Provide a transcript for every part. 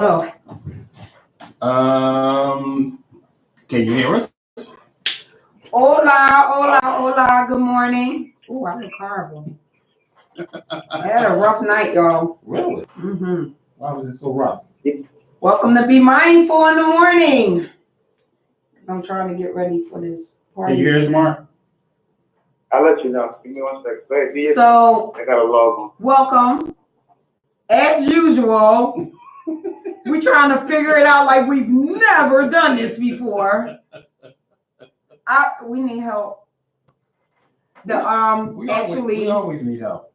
Oh. Can you hear us? Hola. Good morning. Oh, I look horrible. I had a rough night, y'all. Really? Mm-hmm. Why was it so rough? Welcome to BMinfull in the morning. Because I'm trying to get ready for this party. Can you hear us, Mark? I'll let you know. Give me 1 second. So, I got a log on. welcome. As usual, we're trying to figure it out like we've never done this before. We need help. We always need help.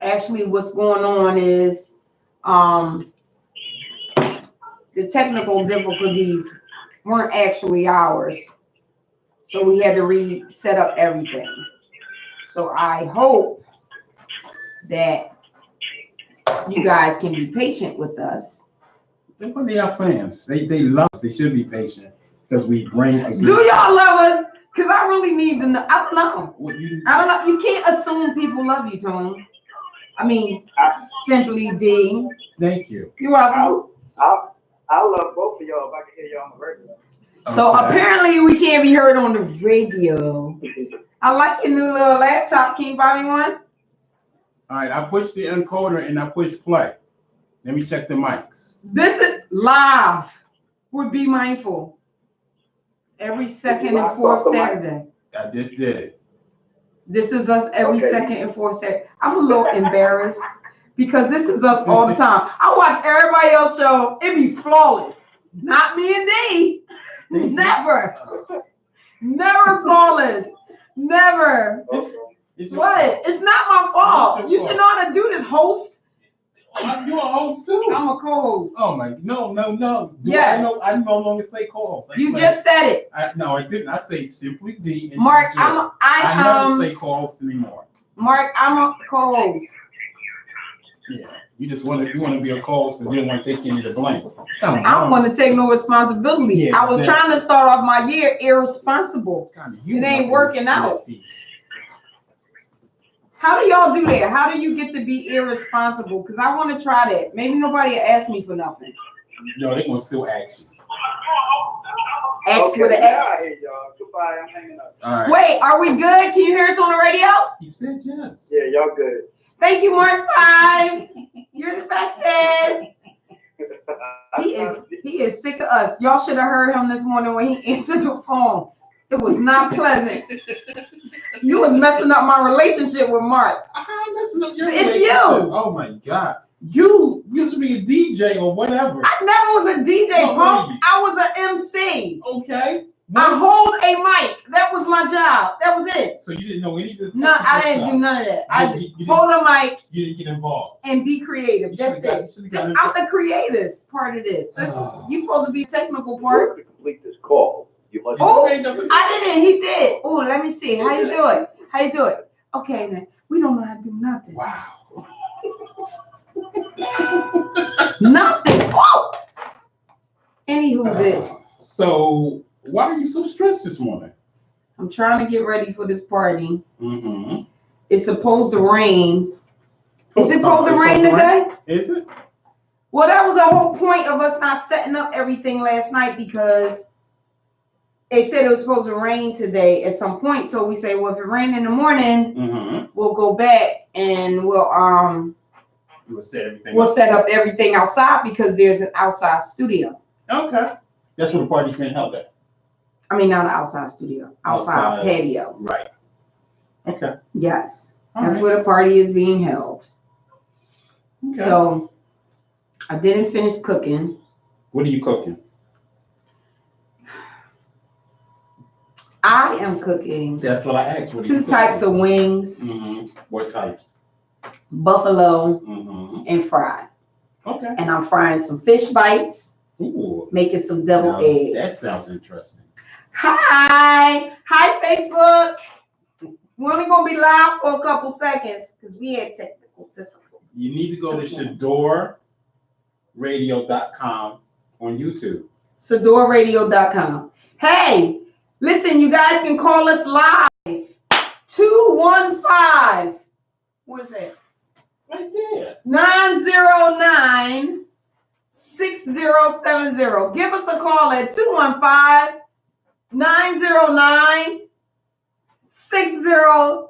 Actually, what's going on is the technical difficulties weren't actually ours. So we had to reset up everything. So I hope that you guys can be patient with us. They are fans. They love us. They should be patient because we bring a good. Do y'all love us? Because I really need to know. I don't know. I don't know. You can't assume people love you, Tone. I mean, Simply D. Thank you. You're welcome. I love both of y'all if I can hear y'all on the radio. So apparently we can't be heard on the radio. I like your new little laptop. Can you buy me one? All right, I pushed the encoder and I pushed play. Let me check the mics. This is live with BMinfull. Every second and fourth Saturday. I just did it. This is us every second and fourth Saturday. I'm a little embarrassed because this is us all the time. I watch everybody else's show. It be flawless. Not me and D. Never. Never flawless. Never. What? It's not my fault. You should know how to do this, host. You're a host too. I'm a co-host. Oh my! No. Yes. I no longer say co-host. Just said it. No, I didn't. I say Simply D. And Mark, I never say co-host anymore. Mark, I'm a co-host. Yeah, you want to be a co-host and didn't want to take any of the blame. I don't want to take no responsibility. Yeah, I was trying to start off my year irresponsible. It ain't working out. How do y'all do that? How do you get to be irresponsible? Because I want to try that. Maybe nobody will ask me for nothing. No, they're going to still ask you. Ask with an X. Goodbye, I'm hanging up. All right. Wait, are we good? Can you hear us on the radio? He said yes. Yeah, y'all good. Thank you, Mark 5. You're the bestest. He is sick of us. Y'all should have heard him this morning when he answered the phone. It was not pleasant. You was messing up my relationship with Mark. I'm messing up your relationship. It's you. Oh my God. You used to be a DJ or whatever. I never was a DJ, punk. I was an MC. Okay. I hold a mic. That was my job. That was it. So you didn't know any of the No, I didn't do none of that. I hold a mic. You didn't get involved. And be creative. That's it. I'm the creative part of this. You supposed to be technical part. To complete this call, you must. Oh, I didn't. He did. Oh, let me see. How you do it? Okay, then. We don't know how to do nothing. Wow. Nothing. Oh. Anywho's it. So why are you so stressed this morning? I'm trying to get ready for this party. Mm-hmm. It's supposed to rain. Is it supposed to rain today? Is it? Well, that was the whole point of us not setting up everything last night because it said it was supposed to rain today at some point. So we say, well, if it rained in the morning, we'll go back and we'll set up everything outside because there's an outside studio. Okay. That's where the party's been held at. I mean, not an outside studio, outside patio. Right. Okay. Yes. That's where the party is being held. Okay. So I didn't finish cooking. What are you cooking? I am cooking. That's what I asked. Two types of wings. Mm-hmm. What types? Buffalo and fried. Okay. And I'm frying some fish bites. Ooh. Making some deviled eggs. That sounds interesting. Hi, Facebook. We're only gonna be live for a couple seconds because we had technical difficulties. You need to go to ShadorRadio.com on YouTube. ShadorRadio.com. Hey, listen, you guys can call us live. 215. What is that? Right there. 909 6070. Give us a call at 215-909-6070.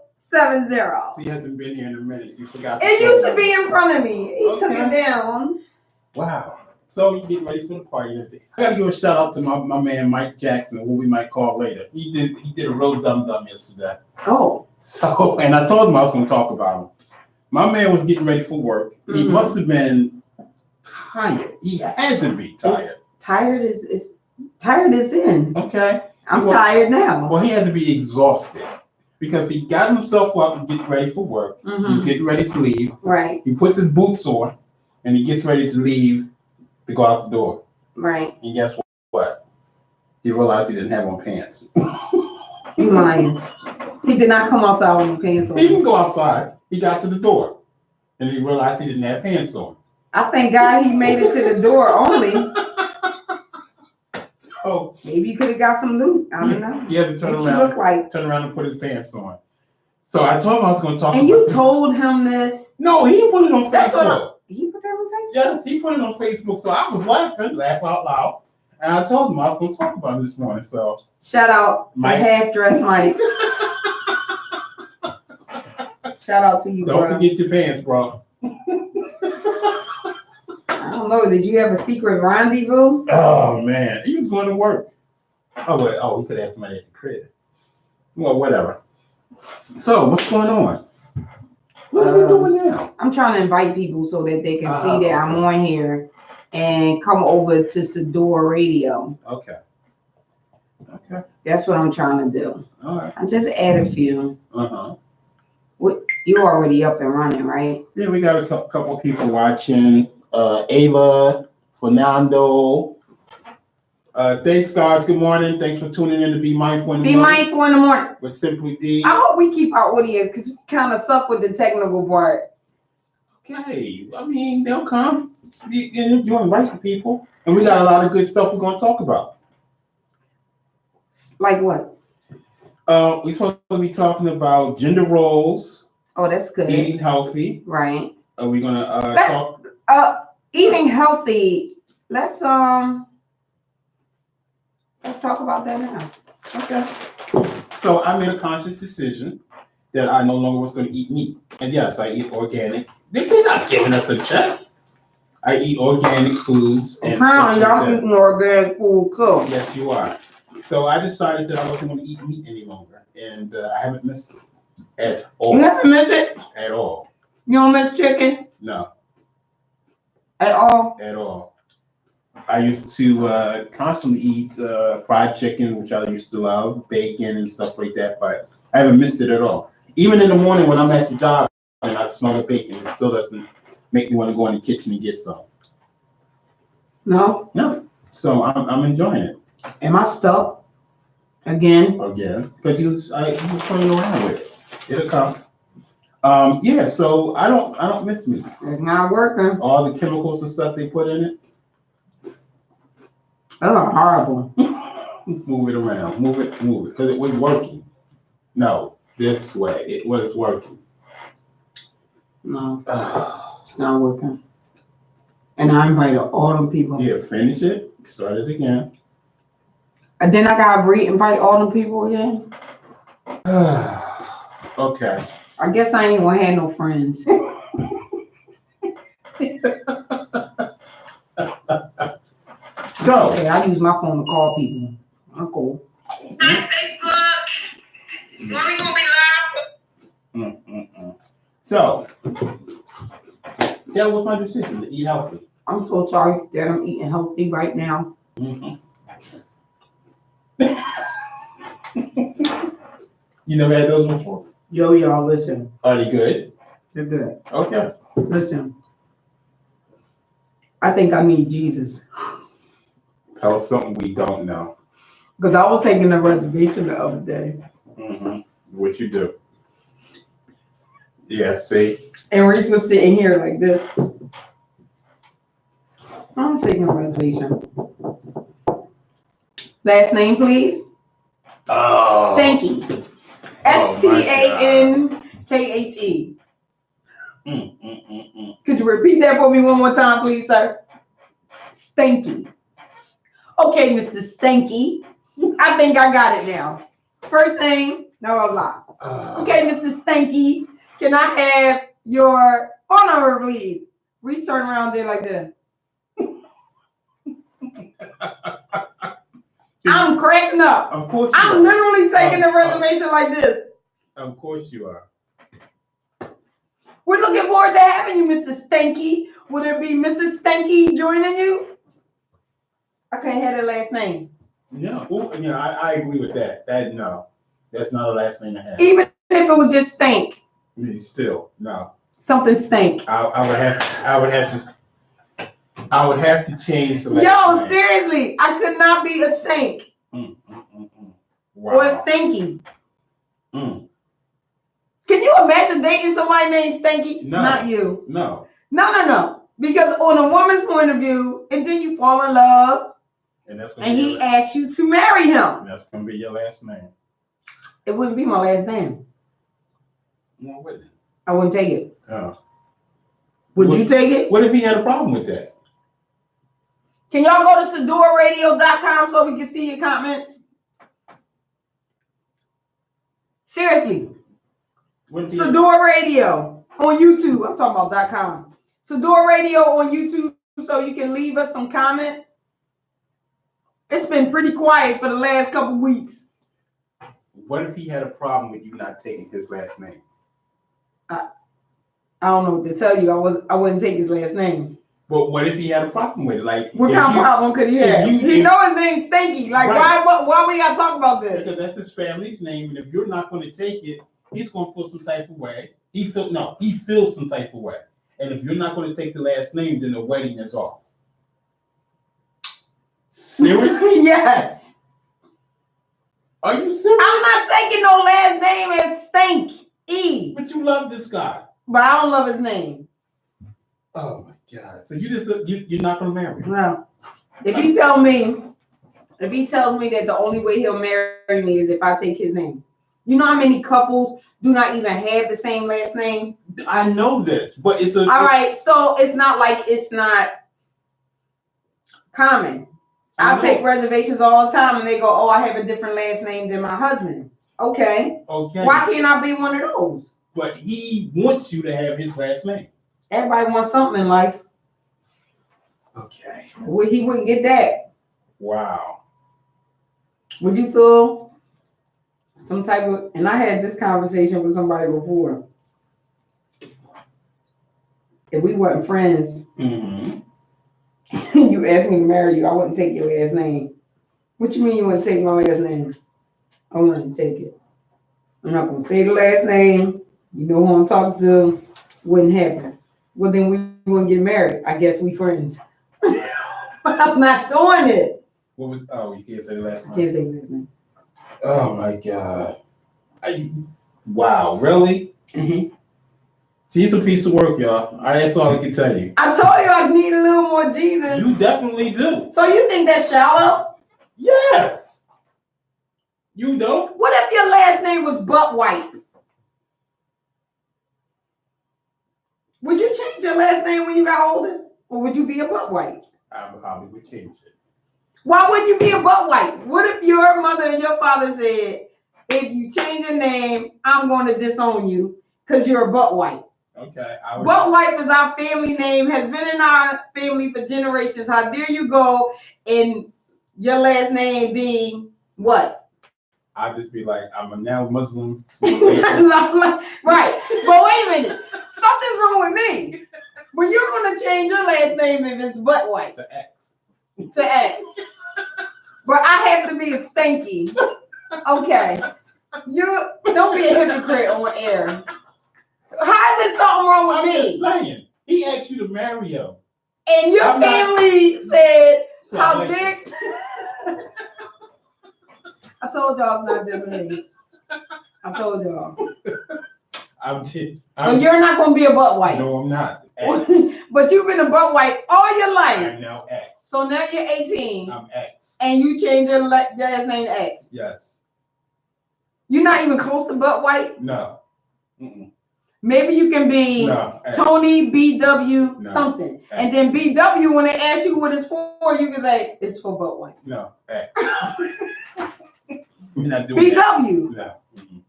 He hasn't been here in a minute. She forgot. It used to be in front of me. He took it Okay. down. Wow. So you get ready for the party and everything. I gotta give a shout out to my man Mike Jackson, who we might call later. He did a real dumb yesterday. Oh. So, and I told him I was gonna talk about him. My man was getting ready for work. He must have been tired. He had to be tired. Tired is in. Okay. I'm tired now. Well, he had to be exhausted because he got himself up and getting ready for work. He's getting ready to leave. Right. He puts his boots on and he gets ready to leave to go out the door. Right. And guess what? He realized he didn't have on pants. You lying. He did not come outside with pants on. He didn't go outside. He got to the door and he realized he didn't have pants on. I thank God he made it to the door only. So maybe you could have got some loot. I don't know. He had to turn around and put his pants on. So I told him I was going to talk. And you told him this? No, he put it on Facebook. He put that on Facebook? Yes, he put it on Facebook. So I was laugh out loud. And I told him I was going to talk about it this morning. So shout out to half-dressed Mike. Shout out to you, bro. Don't forget your pants, bro. I don't know. Did you have a secret rendezvous? Oh, man. He was going to work. Oh, wait. Oh, he could have somebody at the crib. Well, whatever. So, what's going on? What are we doing now? I'm trying to invite people so that they can see that I'm on here and come over to Sador Radio. Okay. Okay. That's what I'm trying to do. All right. I just add a few. What, you already up and running, right? Yeah, we got a couple of people watching. Ava, Fernando. Thanks, guys. Good morning. Thanks for tuning in to Be Mindful in the Morning. Be Mindful in the Morning. With Simply D. I hope we keep our audience because we kind of suck with the technical part. Okay. I mean, they'll come. You're inviting people. And we got a lot of good stuff we're going to talk about. Like what? We're supposed to be talking about gender roles. Oh, that's good. Eating healthy. Right. Are we going to talk? Eating healthy. Let's talk about that now. Okay. So I made a conscious decision that I no longer was going to eat meat. And yes, I eat organic. They're not giving us a check. I eat organic foods. Apparently, I'm eating organic food too. Yes, you are. So I decided that I wasn't going to eat meat any longer. And I haven't missed it at all. You haven't missed it? At all. You don't miss chicken? No. At all? At all. I used to constantly eat fried chicken, which I used to love, bacon and stuff like that, but I haven't missed it at all. Even in the morning when I'm at the job and I smell the bacon, it still doesn't make me want to go in the kitchen and get some. No? No. So I'm enjoying it. Am I stuck? Again? Again. Because you was playing around with it. It'll come. Yeah, so I don't miss meat. It's not working. All the chemicals and stuff they put in it. Oh, horrible. Move it around. Move it. Because it was working. No, this way. It was working. No, it's not working. And I invited all them people. Yeah, finish it. Start it again. And then I gotta invite all them people again? Okay. I guess I ain't gonna have no friends. So, okay, I use my phone to call people. I'm cool. Hi, Facebook. When we gonna be live? So, that was my decision to eat healthy. I'm so sorry that I'm eating healthy right now. You never had those before? Yo, y'all, listen. Are they good? They're good. Okay. Listen. I think I need Jesus. Tell us something we don't know. Because I was taking a reservation the other day. What you do? Yeah, see? And Reese was sitting here like this. I'm taking a reservation. Last name, please. Oh. Stanky. Stankthe. Could you repeat that for me one more time, please, sir? Stanky. Okay, Mr. Stanky. I think I got it now. First name, no blah. Okay, Mr. Stanky. Can I have your phone number, please? We turn around there like that. I'm cracking up. Of course you I'm are. literally taking the reservation like this. Of course you are. We're looking forward to having you, Mr. Stanky. Would it be Mrs. Stanky joining you? I can't have the last name. No. Ooh, yeah, I agree with that. No. That's not a last name to have. Even if it was just Stank. Still, no. Something Stank. I would have to change the last name. Seriously, I could not be a Stank. Wow. Or a Stanky. Mm. Can you imagine dating somebody named Stanky? No. Not you. No. No. Because on a woman's point of view, and then you fall in love, and he asked you to marry him. That's going to be your last name. It wouldn't be my last name. No, wouldn't. I wouldn't take it. Oh. Would you take it? What if he had a problem with that? Can y'all go to SadorRadio.com so we can see your comments? Seriously. Sador Radio on YouTube. I'm talking about .com. Sador Radio on YouTube so you can leave us some comments. It's been pretty quiet for the last couple weeks. What if he had a problem with you not taking his last name? I don't know what to tell you. I wouldn't take his last name. But what if he had a problem with it? Like, what kind of problem could he have? He know his name's Stanky. Like, right. why we gotta talk about this? Because that's his family's name, and if you're not going to take it, he's going to feel some type of way. He feels some type of way. And if you're not going to take the last name, then the wedding is off. Seriously? Yes. Are you serious? I'm not taking no last name as Stank E. But you love this guy. But I don't love his name. Oh my God! So you're not gonna marry him? No. If he tells me that the only way he'll marry me is if I take his name. You know how many couples do not even have the same last name? I know this, but it's all right. So it's not like it's not common. I take reservations all the time, and they go, "Oh, I have a different last name than my husband." Okay. Why can't I be one of those? But he wants you to have his last name. Everybody wants something in life. Okay. Well, he wouldn't get that. Wow. Would you feel some type of, and I had this conversation with somebody before. If we weren't friends, you asked me to marry you, I wouldn't take your last name. What you mean you wouldn't take my last name? I wouldn't take it. I'm not going to say the last name. You know who I'm talking to. Wouldn't happen. Well, then we wouldn't get married. I guess we friends. But I'm not doing it. You can't say the last name? Can't say the last name. Oh, my God. Wow, really? Mm-hmm. See, it's a piece of work, y'all. That's all I can tell you. I told you I need a little more Jesus. You definitely do. So you think that's shallow? Yes. You don't? What if your last name was Butt White? Would you change your last name when you got older? Or would you be a Butt White? I probably would change it. Why would you be a Butt White? What if your mother and your father said, if you change your name, I'm going to disown you because you're a Butt White? Okay. Butt White was our family name, has been in our family for generations. How dare you go and your last name be what? I'd just be like, I'm a now Muslim. Right. But wait a minute. Something's wrong with me. Well, you're going to change your last name if it's Butt White. To X. To X. But I have to be a Stanky. Okay. You don't be a hypocrite on air. How is it something wrong with me? I'm just saying. He asked you to marry him. And your family said, how dare... I told y'all it's not just me. I told y'all. So you're not going to be a Butt White? No, I'm not. But you've been a Butt White all your life. I'm now X. So now you're 18. I'm X. And you change your last name to X. Yes. You're not even close to Butt White? No. Mm-mm. Maybe you can be X. Tony BW No, something. X. And then BW, when they ask you what it's for, you can say, it's for butt wipe. No, X. We're not doing BW. that. No.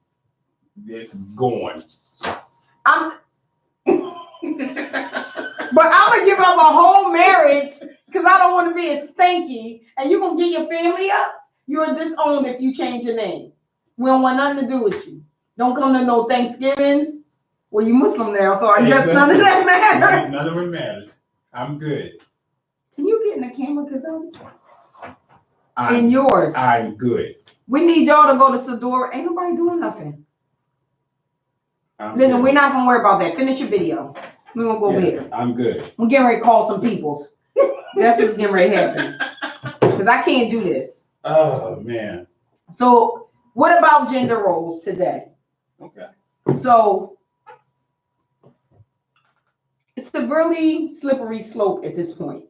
It's gone. But I'm going to give up a whole marriage because I don't want to be a stanky. And you're going to get your family up? You're disowned if you change your name. We don't want nothing to do with you. Don't come to no Thanksgivings. Well, you Muslim now, so I guess none of that matters. None of it matters. I'm good. Can you get in the camera, Kazali? In yours. I'm good. We need y'all to go to Sadora. Ain't nobody doing nothing. Listen, we're not going to worry about that. Finish your video. We're going to go over here. I'm good. We're getting ready to call some peoples. That's what's getting ready to happen. Because I can't do this. Oh, man. So, what about gender roles today? Okay. So, it's a really slippery slope at this point.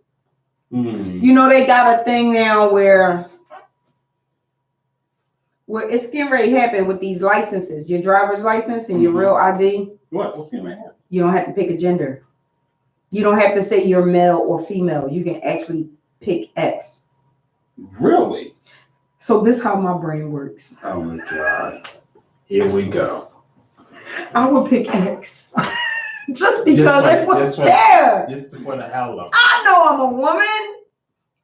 You know, they got a thing now where it's getting ready to happen with these licenses, your driver's license and your real ID. What's going to happen? You don't have to pick a gender. You don't have to say you're male or female. You can actually pick X. Really? So this is how my brain works. Oh my God. Here we go. I would pick X. Just because it was there. Just for the hell of it. I know I'm a woman.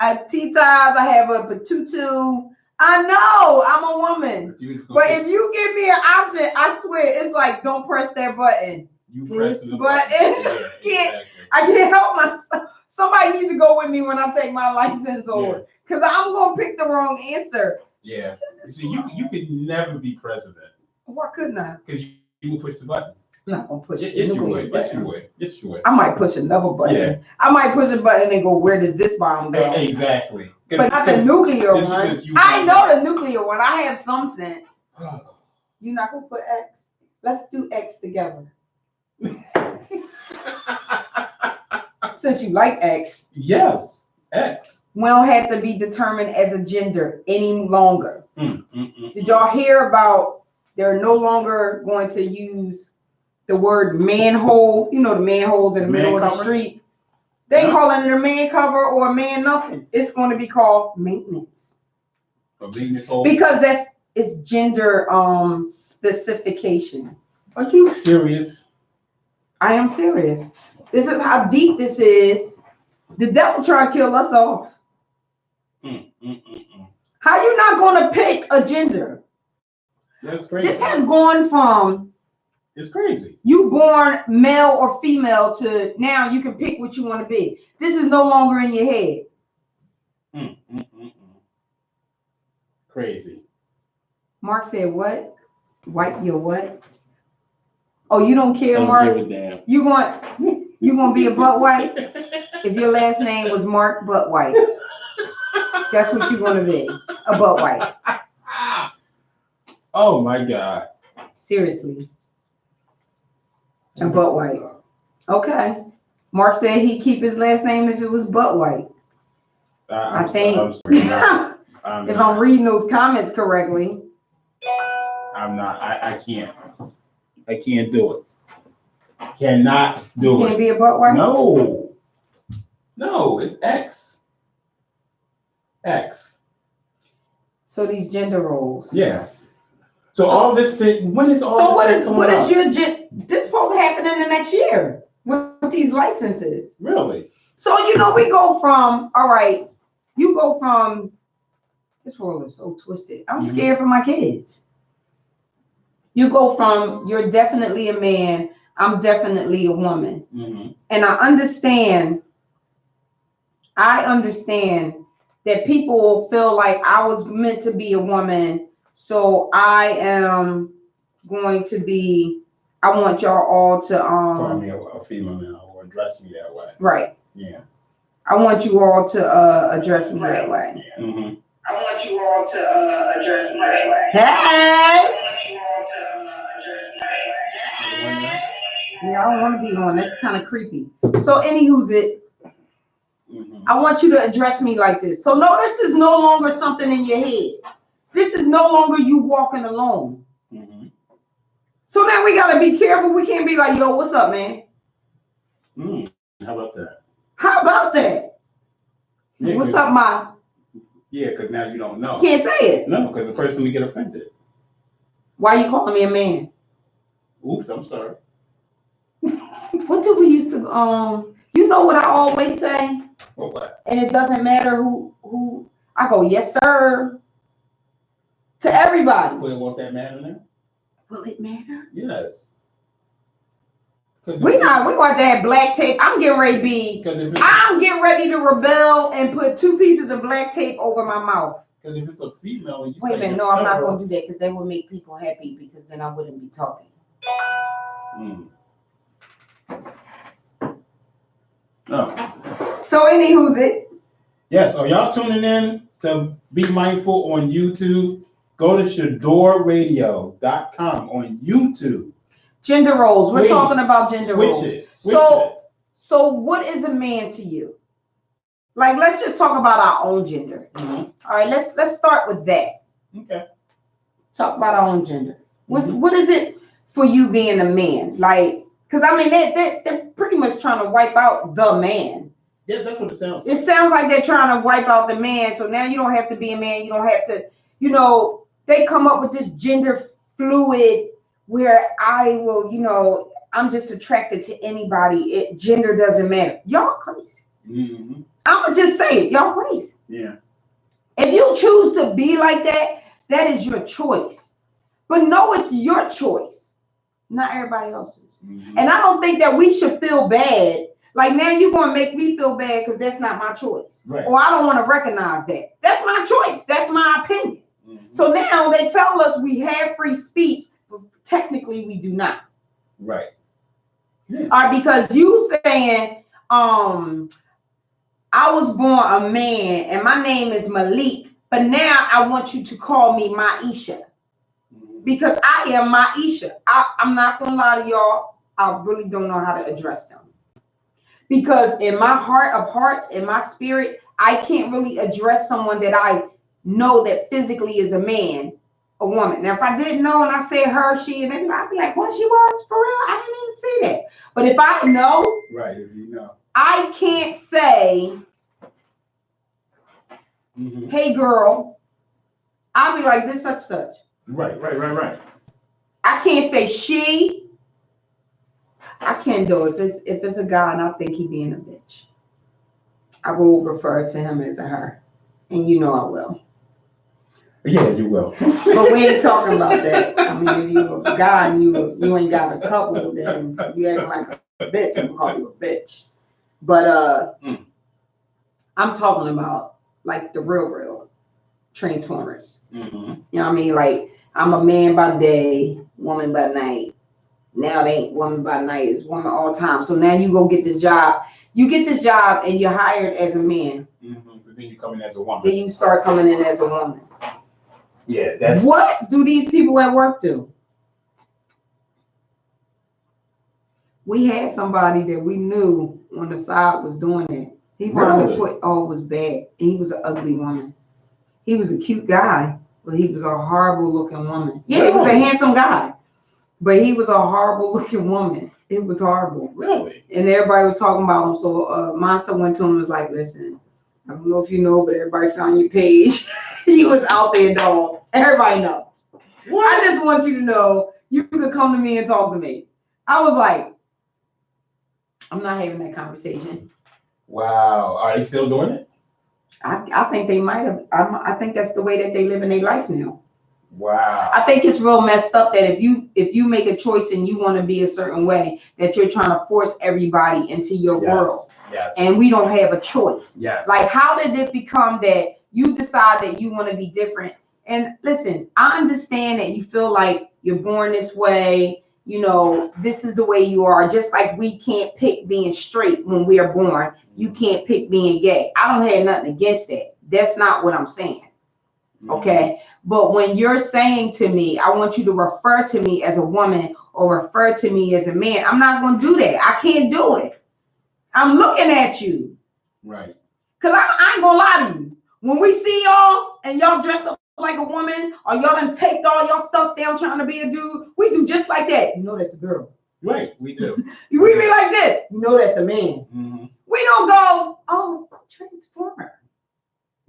I have T-ties. I have a patutu. I know I'm a woman. But if you give me an option, I swear it's like, don't press that button. You press the button. Yeah, exactly. I can't help myself. Somebody needs to go with me when I take my license over. Because I'm going to pick the wrong answer. Yeah. See, you could never be president. Why couldn't I? Because you would push the button. I'm not going to push it. Yes, you would. Yes, you would. Yes, you would. I might push another button. Yeah. I might push a button and go, where does this bomb go? Exactly. But not the nuclear one. I know the nuclear one. I have some sense. You're not going to put X? Let's do X together. Since you like X. Yes, X. We don't have to be determined as a gender any longer. Did y'all hear about they're no longer going to use the word manhole? You know, the manholes in the middle of the street. They ain't calling it a man cover or a man nothing. It's going to be called maintenance. A maintenance hole? Because it's gender specification. Are you serious? I am serious. This is how deep this is. The devil trying to kill us off. How you not going to pick a gender? That's crazy. This has gone from it's crazy. You born male or female to now you can pick what you want to be. This is no longer in your head. Crazy. Mark said what? Wipe your what? Oh, you don't care, Mark? Give a damn. You gonna be a butt wipe? If your last name was Mark Butt Wipe. That's what you're gonna be. A butt wipe. Oh my God. Seriously. A butt wipe. Okay. Mark said he'd keep his last name if it was butt wipe. I think. If I'm reading those comments correctly. I'm not. I can't. I can't do it. Cannot do it. You can't be a butt wipe? No. No, it's X. X. So these gender roles. Yeah. So all this thing, when is all so this what is your this supposed to happen in the next year with these licenses? Really? So we go from you go from this world is so twisted. I'm scared for my kids. You go from you're definitely a man, I'm definitely a woman. And I understand that people feel like I was meant to be a woman. So I am going to be, I want y'all all to call me a female now or address me that way. Right. Yeah. I want you all to address me that way. Yeah. I want you all to address me that way. Hey! I want you all to address me that way. Yeah, I don't want to be on. That's kind of creepy. So anywho's it. I want you to address me like this. So no, this is no longer something in your head. This is no longer you walking alone. So now we gotta be careful. We can't be like, yo, what's up, man? How about that? How about that? Yeah, What's up, Ma? Yeah, because now you don't know. Can't say it. No, because the person will get offended. Why are you calling me a man? Oops, I'm sorry. What did we used to you know what I always say? What? And it doesn't matter who I go, yes, sir. To everybody. Will it want that matter now? Will it matter? Yes. We want to have black tape. I'm getting ready to rebel and put 2 pieces of black tape over my mouth. Because if it's a female and you Wait say a minute, yes, no, I'm not sir, going to do that because that would make people happy because then I wouldn't be talking. Oh. So anywho's it? Yes, are y'all tuning in to Be Mindful on YouTube? Go to shadorradio.com on YouTube. Gender roles. We're Please, talking about gender roles. Switch it. So what is a man to you? Like, let's just talk about our own gender. Mm-hmm. All right, let's start with that. Okay. Talk about our own gender. What is it for you being a man? Like, because I mean, they're pretty much trying to wipe out the man. Yeah, that's what it sounds like. It sounds like they're trying to wipe out the man. So now you don't have to be a man. You don't have to, they come up with this gender fluid where I will, I'm just attracted to anybody. Gender doesn't matter. Y'all crazy. Mm-hmm. I'm going to just say it. Y'all crazy. Yeah. If you choose to be like that, that is your choice. But no, it's your choice, not everybody else's. Mm-hmm. And I don't think that we should feel bad. Like now you're going to make me feel bad because that's not my choice. Right. Or I don't want to recognize that. That's my choice. That's my opinion. Mm-hmm. So now they tell us we have free speech, but technically we do not. Right. Yeah. All right, because you saying, I was born a man and my name is Malik, but now I want you to call me Maisha. Because I am Maisha. I'm not going to lie to y'all. I really don't know how to address them. Because in my heart of hearts, in my spirit, I can't really address someone that I know that physically is a man, a woman. Now, if I didn't know and I said her, she, and then I'd be like, what she was? For real? I didn't even see that. But if I know, right, if you know, I can't say, hey, girl, I'll be like this, such. Right. I can't say she. I can't do it. If it's a guy and I think he being a bitch, I will refer to him as a her, and I will. Yeah, you will. But we ain't talking about that. I mean, if you a guy and you ain't got a couple, then you acting like a bitch. I'm gonna call you a bitch. But I'm talking about like the real Transformers. Mm-hmm. You know what I mean? Like I'm a man by day, woman by night. Now they ain't woman by night, it's woman all the time. So now you go get this job. You get this job and you're hired as a man. Mm-hmm. But then you come in as a woman. Then you start coming in as a woman. Yeah, that's what do these people at work do? We had somebody that we knew on the side was doing it. He wanted to put it was bad. He was an ugly woman. He was a cute guy, but he was a horrible looking woman. Yeah, he was a handsome guy. But he was a horrible looking woman. It was horrible. Really? And everybody was talking about him. So Monster went to him and was like, listen, I don't know if you know, but everybody found your page. He was out there, dog. Everybody know. What? I just want you to know you could come to me and talk to me. I was like, I'm not having that conversation. Wow. Are they still doing it? I think they might have. I think that's the way that they live in their life now. Wow. I think it's real messed up that if you make a choice and you want to be a certain way, that you're trying to force everybody into your world. Yes. And we don't have a choice. Yes. Like, how did it become that you decide that you want to be different? And listen, I understand that you feel like you're born this way. This is the way you are. Just like we can't pick being straight when we are born. You can't pick being gay. I don't have nothing against that. That's not what I'm saying. Okay. But when you're saying to me, I want you to refer to me as a woman or refer to me as a man, I'm not going to do that. I can't do it. I'm looking at you. Right. Because I ain't going to lie to you. When we see y'all and y'all dressed up like a woman, or y'all done taped all your stuff down trying to be a dude. We do just like that. You know that's a girl. Right, we do. You read me like this. You know that's a man. Mm-hmm. We don't go, oh, transformer.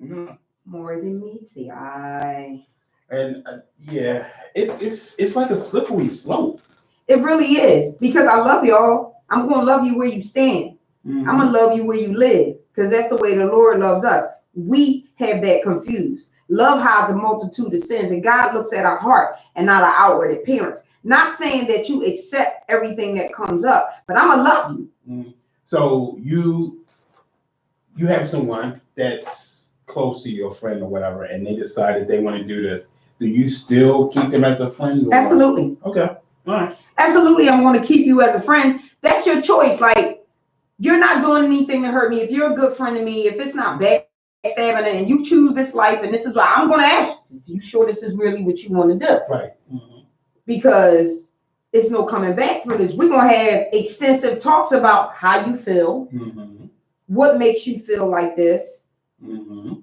Mm-hmm. More than meets the eye. And yeah, it's like a slippery slope. It really is, because I love y'all. I'm gonna love you where you stand. Mm-hmm. I'm gonna love you where you live, because that's the way the Lord loves us. We have that confused. Love hides a multitude of sins, and God looks at our heart and not our outward appearance. Not saying that you accept everything that comes up, but I'm gonna love you. Mm-hmm. So you have someone that's close to your friend or whatever, and they decide that they want to do this. Do you still keep them as a friend? Or? Absolutely. Okay. All right. Absolutely, I'm going to keep you as a friend. That's your choice. Like, you're not doing anything to hurt me. If you're a good friend to me, if it's not backstabbing and you choose this life, and this is why I'm going to ask you, you sure this is really what you want to do? Right. Mm-hmm. Because it's no coming back through this. We're going to have extensive talks about how you feel, Mm-hmm. what makes you feel like this. Mm-hmm.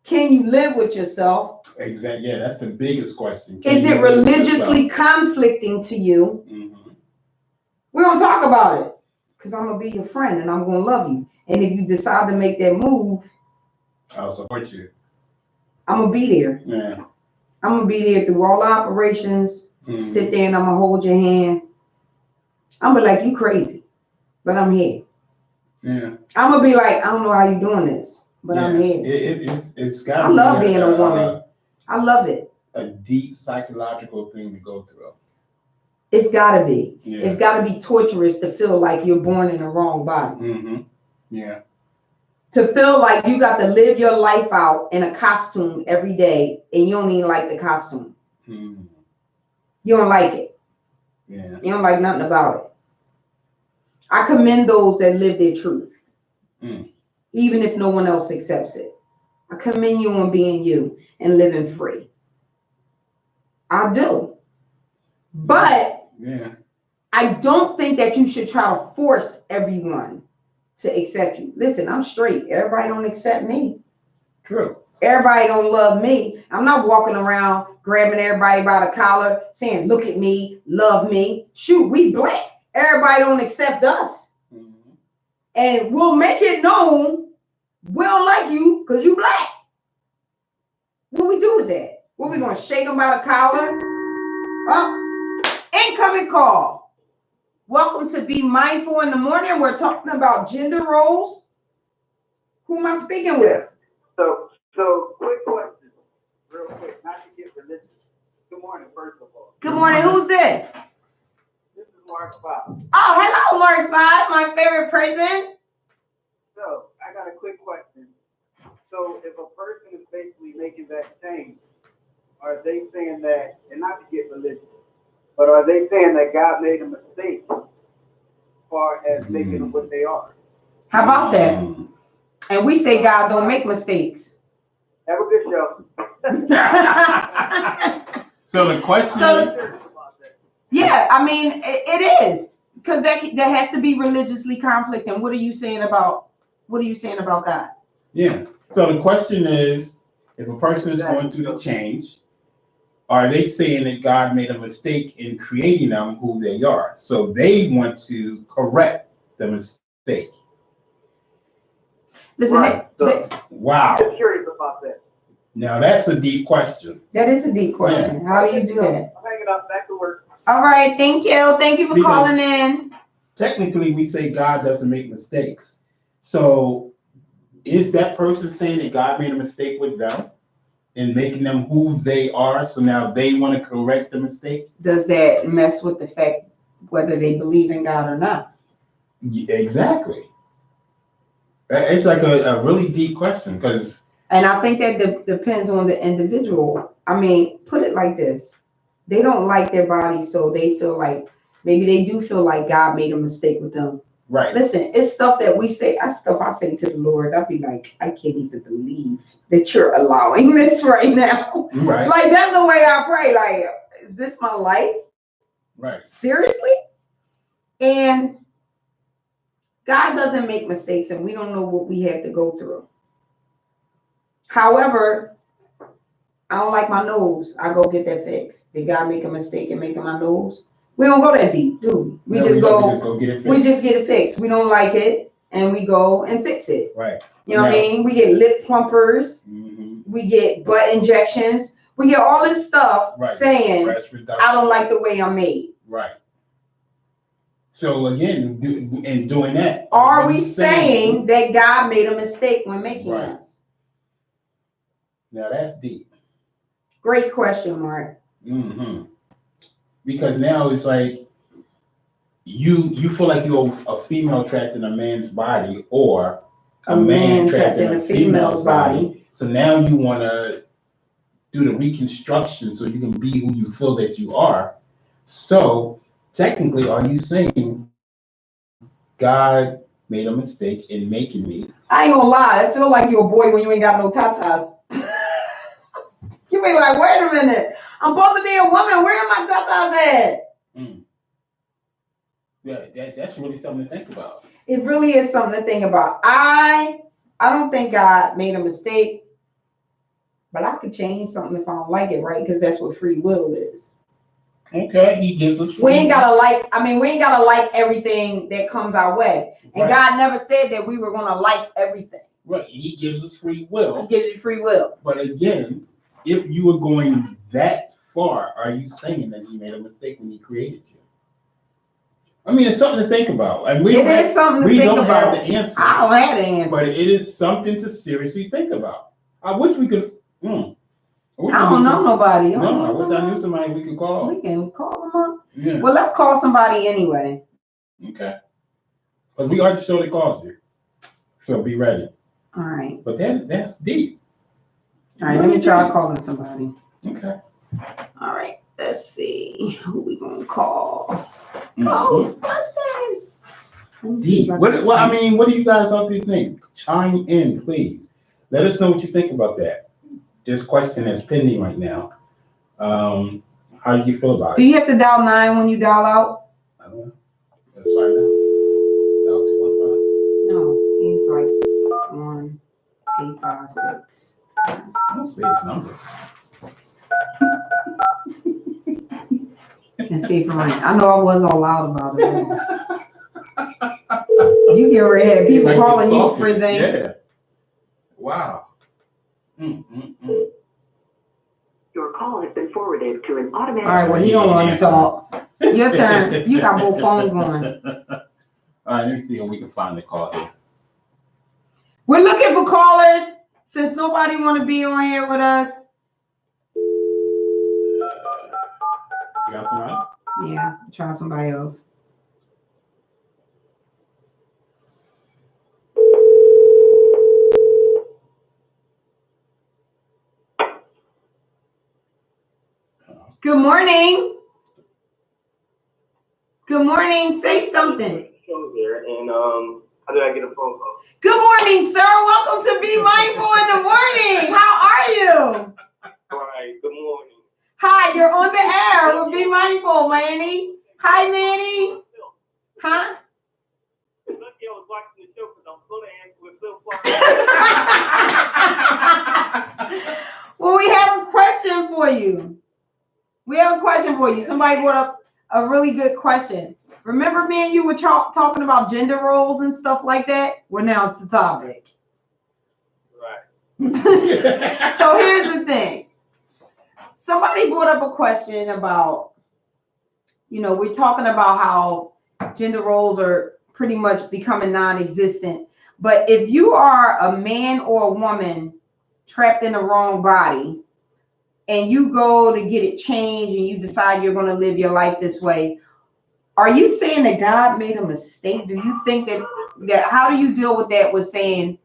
Can you live with yourself? Exactly. Yeah, that's the biggest question. Is it religiously conflicting to you? Mm-hmm. We're going to talk about it, because I'm going to be your friend and I'm going to love you. And if you decide to make that move, I'll support you. I'm going to be there. Yeah. I'm going to be there through all the operations. Mm-hmm. Sit there and I'm going to hold your hand. I'm going to be like, you crazy, but I'm here. Yeah. I'm going to be like, I don't know how you're doing this, but yeah. I'm here. It's got. I love being a woman. I love it. A deep psychological thing to go through. It's got to be. Yeah. It's got to be torturous to feel like you're born in the wrong body. Mm-hmm. Yeah. To feel like you got to live your life out in a costume every day and you don't even like the costume. Mm-hmm. You don't like it. Yeah. You don't like nothing about it. I commend those that live their truth, even if no one else accepts it. I commend you on being you and living free. I do. But yeah. I don't think that you should try to force everyone to accept you. Listen, I'm straight. Everybody don't accept me. True. Everybody don't love me. I'm not walking around grabbing everybody by the collar saying, look at me, love me. Shoot, we black. Everybody don't accept us. Mm-hmm. And we'll make it known we don't like you because you black. What we do with that? What we going to shake them by the collar? Oh, incoming call. Welcome to Be Mindful in the Morning. We're talking about gender roles. Who am I speaking with? So quick question, real quick, not to get religious. Good morning, first of all. Good morning. Who's this? This is Mark 5. Oh, hello, Mark 5, my favorite person. So I got a quick question. So if a person is basically making that change, are they saying that, and not to get religious, but are they saying that God made a mistake as far as making them what they are? How about that? And we say God don't make mistakes. Have a good show. So the question. Yeah, I mean, it is, because that has to be religiously conflicting. What are you saying about God? Yeah. So the question is, if a person is going through the change, are they saying that God made a mistake in creating them who they are? So they want to correct the mistake. Listen, right. Wow. I'm just curious about that. Now that's a deep question. That is a deep question. Yeah. How do you do that? I'm hanging up, back to work. All right, thank you. Thank you for calling in. Technically, we say God doesn't make mistakes. So is that person saying that God made a mistake with them and making them who they are? So now they want to correct the mistake? Does that mess with the fact whether they believe in God or not? Yeah, exactly. It's like a really deep question, because. And I think that depends on the individual. I mean, put it like this. They don't like their body, so they feel like, maybe they do feel like God made a mistake with them. Right. Listen, it's stuff that we say, stuff I say to the Lord. I'll be like, I can't even believe that you're allowing this right now. Right. Like, that's the way I pray. Like, is this my life? Right. Seriously? And God doesn't make mistakes, and we don't know what we have to go through. However, I don't like my nose. I go get that fixed. Did God make a mistake in making my nose? We don't go that deep, do we? We just go get it fixed. We just get it fixed. We don't like it, and we go and fix it. Right. You know what I mean? We get lip plumpers. Mm-hmm. We get butt injections. We get all this stuff saying, I don't like the way I'm made. Right. So again, in doing that, are we saying that God made a mistake when making us? Now that's deep. Great question, Mark. Mm-hmm. Because now it's like you feel like you're a female trapped in a man's body, or a man trapped in a female's body. So now you want to do the reconstruction so you can be who you feel that you are. So technically, are you saying God made a mistake in making me? I ain't gonna lie, I feel like you're a boy when you ain't got no tatas. You be like, wait a minute, I'm supposed to be a woman. Where are my tatas at? Yeah, that's really something to think about. It really is something to think about. I don't think God made a mistake, but I could change something if I don't like it, right? Because that's what free will is. Okay, he gives us free we ain't gotta like everything that comes our way. And God never said that we were gonna like everything. Right. He gives us free will. He gives you free will. But again, if you were going that far, are you saying that he made a mistake when he created you? I mean, it's something to think about. And we don't have the answer. I don't have the answer. But it is something to seriously think about. I wish we could. I don't know nobody. No, I wish I knew somebody we could call. We can call them up. Yeah. Well, let's call somebody anyway. Okay. Because we are the show that calls you. So be ready. All right. But that's deep. All right, let me try calling somebody. Okay. All right. Let's see. Who we gonna call? Ghostbusters. Deep. What do you guys all think? Chime in, please. Let us know what you think about that. This question is pending right now. How do you feel about it? Do you have to dial 9 when you dial out? I don't know. Let's find out. Dial 215. No, he's like 1 856. I don't see his number. And see if I know I wasn't all loud about it. You get ready to have people calling you for things. Yeah. Wow. Your call has been forwarded to an automatic. All right, well, he don't want to talk. Your turn. You got both phones going. All right, let me see if we can find the call here. We're looking for callers. Since nobody want to be on here with us. You got somebody? Yeah, try somebody else. Good morning. Good morning. Say something. Show there, and how did I get a phone call? Good morning, sir. Welcome to Be Mindful in the Morning. How are you? All right. Good morning. Hi, you're on the air with Be Mindful, Manny. Hi, Manny. Huh? Lucky I was watching the show because I'm going to answer with Bill Clark. Well, we have a question for you. Somebody brought up a really good question. Remember me and you were talking about gender roles and stuff like that? Well, now it's the topic. Right. So here's the thing. Somebody brought up a question about, we're talking about how gender roles are pretty much becoming non-existent. But if you are a man or a woman trapped in the wrong body, and you go to get it changed and you decide you're going to live your life this way, are you saying that God made a mistake? Do you think that how do you deal with that with saying,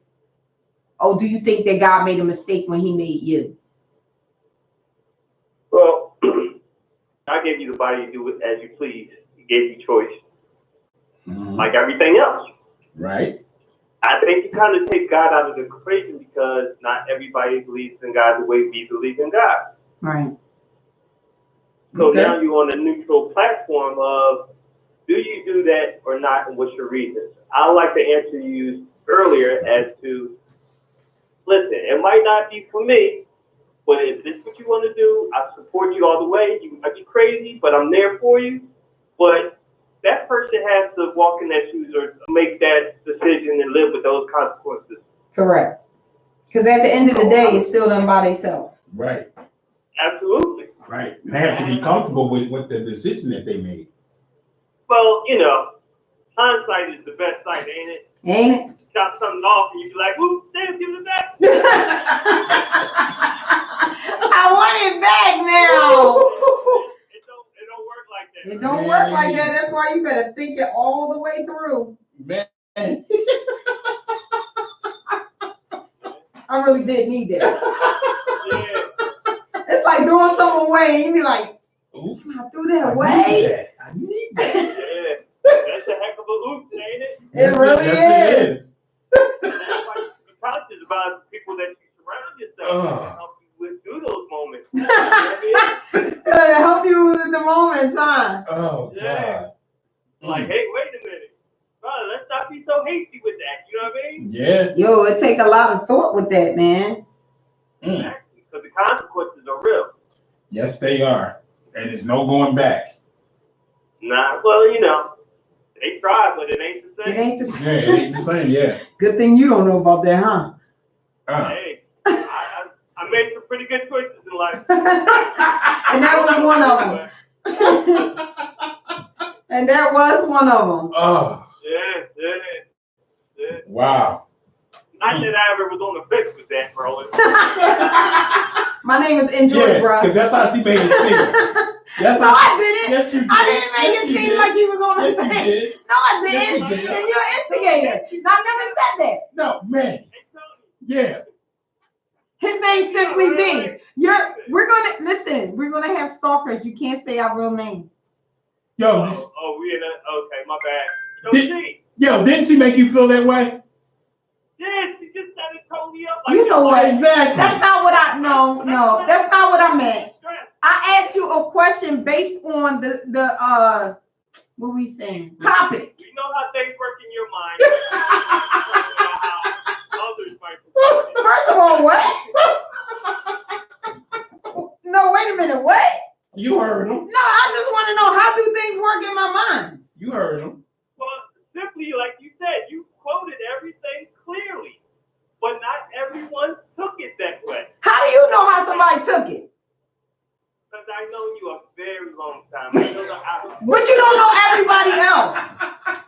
oh, do you think that God made a mistake when he made you? Well, I gave you the body to do it as you please. He gave you choice. Like everything else. Right. I think you kind of take God out of the equation because not everybody believes in God the way we believe in God. Right. So now you're on a neutral platform of, do you do that or not, and what's your reasons? I like the answer you used earlier as to, listen, it might not be for me, But if this is what you want to do, I support you all the way. You might be crazy, but I'm there for you. But that person has to walk in their shoes or make that decision and live with those consequences. Correct. Because at the end of the day, it's still done by themselves. Right. Absolutely. Right. They have to be comfortable with the decision that they made. Well, hindsight is the best sight, ain't it? Ain't it? Chop something off and you be like, "Whoop, damn, give it back." I want it back now. It don't work like that. It don't work like that. That's why you better think it all the way through. Man. I really did need that. Yeah. It's like throwing something away. You be like, oops. I threw that away. I need that. Yeah. That's a heck of a oops, ain't it? It really is. It is. That's why you be conscious about the people that you surround yourself with to help you with through those moments. You know what I mean? To help you with the moments, huh? Oh, Yeah. God. Like, hey, wait a minute. Brother, let's not be so hasty with that. You know what I mean? Yeah. Yo, it take a lot of thought with that, man. Exactly. Because the consequences are real. Yes, they are. And there's no going back. Nah, well, they tried, but it ain't the same. It ain't the same. Yeah, it ain't the same, yeah. Good thing you don't know about that, huh? Hey, I made some pretty good choices in life. And that was one of them. And that was one of them. Oh. Yeah. Wow. Not that I ever was on the fence with that, bro. My name is Enjoy, bro. Because that's how she made it seem. That's No, how I didn't. Yes, you did. I didn't make it seem like he was on the Yes, you fence. did. No, I Yes, didn't. you did. And you're an instigator. No, I never said that. No, man. Yeah. His name's Simply D. We're gonna have stalkers. You can't say our real name. Yo, we in a, okay, my bad. didn't she make you feel that way? Yeah, she just said it totally up. Like You know what? Exactly. That's not what I that's not what I meant. I asked you a question based on the what we saying? Topic. You know how things work in your mind. Others might. First of all, what? No, wait a minute. What? You heard him. No, I just want to know, how do things work in my mind? You heard him. Well, simply like you said, you quoted everything clearly, but not everyone took it that way. How do you know how somebody took it? Because I know you a very long time. But you don't know everybody else.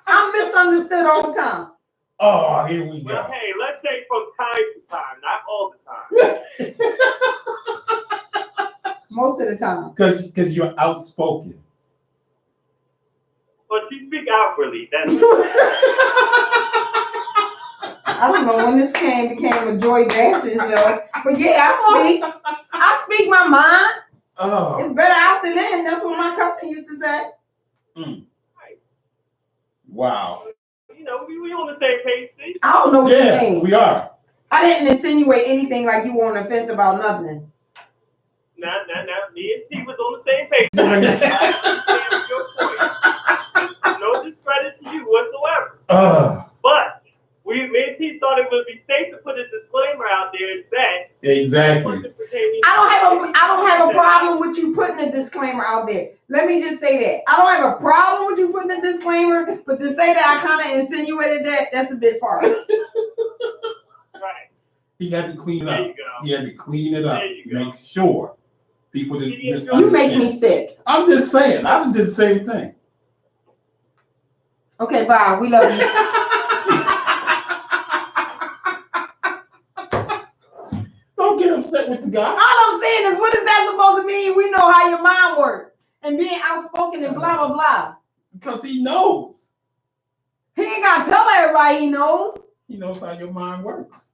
I'm misunderstood all the time. Oh, here we go. Well, hey, let's say from time to time, not all the time. Most of the time. Because you're outspoken. But you speak outwardly. That's I don't know when this became a Joy Bashes, yo. But yeah, I speak my mind. Oh. It's better out than in. That's what my cousin used to say. Wow. We on the same page, see? I don't know what you mean. We are. I didn't insinuate anything like you were on the fence about nothing. Nah. Me and T was on the same page. Your point. No discredit to you whatsoever. But me and T thought it would be safe to put a disclaimer out there that exactly. I don't have a problem with you putting a disclaimer out there. Let me just say that. I don't have a problem with you putting a disclaimer, but to say that I kind of insinuated that's a bit far. Right. He had to clean it up. There you go. He had to clean it up. There you go. Make sure people didn't misunderstand. You make me sick. I'm just saying. I did the same thing. Okay, bye. We love you. Don't get upset with the guy. All I'm saying is, what is that supposed to mean? We know how your mind works. And being outspoken and blah, blah, blah. Because he knows. He ain't got to tell everybody he knows. He knows how your mind works.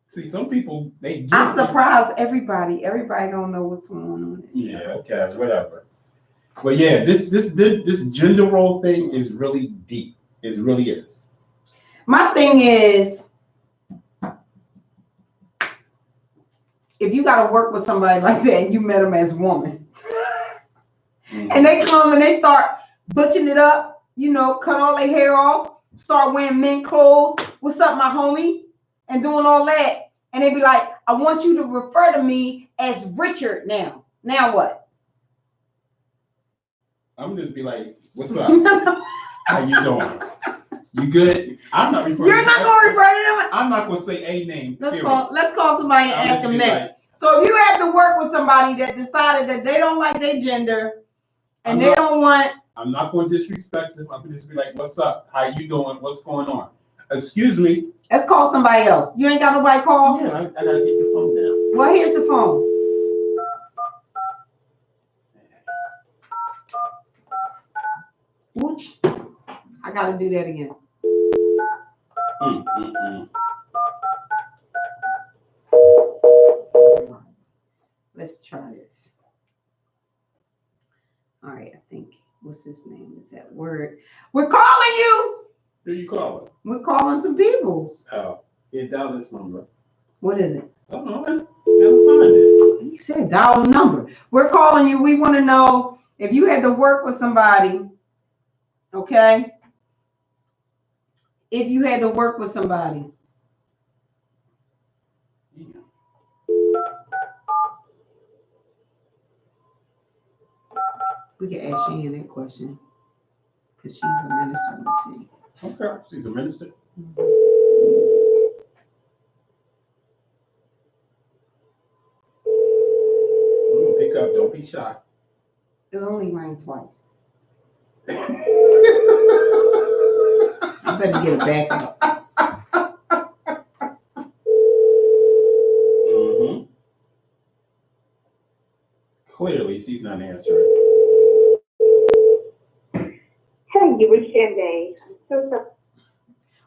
See, some people, they get I'm surprised everybody. Everybody don't know what's going on. Yeah, okay, whatever. But yeah, this gender role thing is really deep. It really is. My thing is, if you got to work with somebody like that and you met them as a woman, and they come and they start butching it up, cut all their hair off, start wearing men clothes, what's up, my homie, and doing all that, and they be like, I want you to refer to me as Richard now. Now what? I'm just be like, what's up? How you doing? You good? I'm not referring. You're not gonna refer to them. I'm not gonna say a name. Let's call somebody and ask them next. Like, so if you have to work with somebody that decided that they don't like their gender and they don't want. I'm not gonna disrespect them. I'm gonna just be like, what's up? How you doing? What's going on? Excuse me. Let's call somebody else. You ain't got nobody call? Yeah, I gotta get the phone down. Well, here's the phone. Ooch. I gotta do that again. Let's try this. All right, I think, what's his name? Is that word? We're calling you. Who you calling? We're calling some peoples. Oh, yeah, dial this number. What is it? I don't know. I gotta find it. You said dial the number. We're calling you. We want to know if you had to work with somebody, okay? If you had to work with somebody. Yeah. We can ask Shan that question because she's a minister. Let's see. Okay, she's a minister. Pick up, don't be shy. It only rang twice. I better get it back up. Clearly, she's not answering. Hey, you were Shanday. I'm so sorry.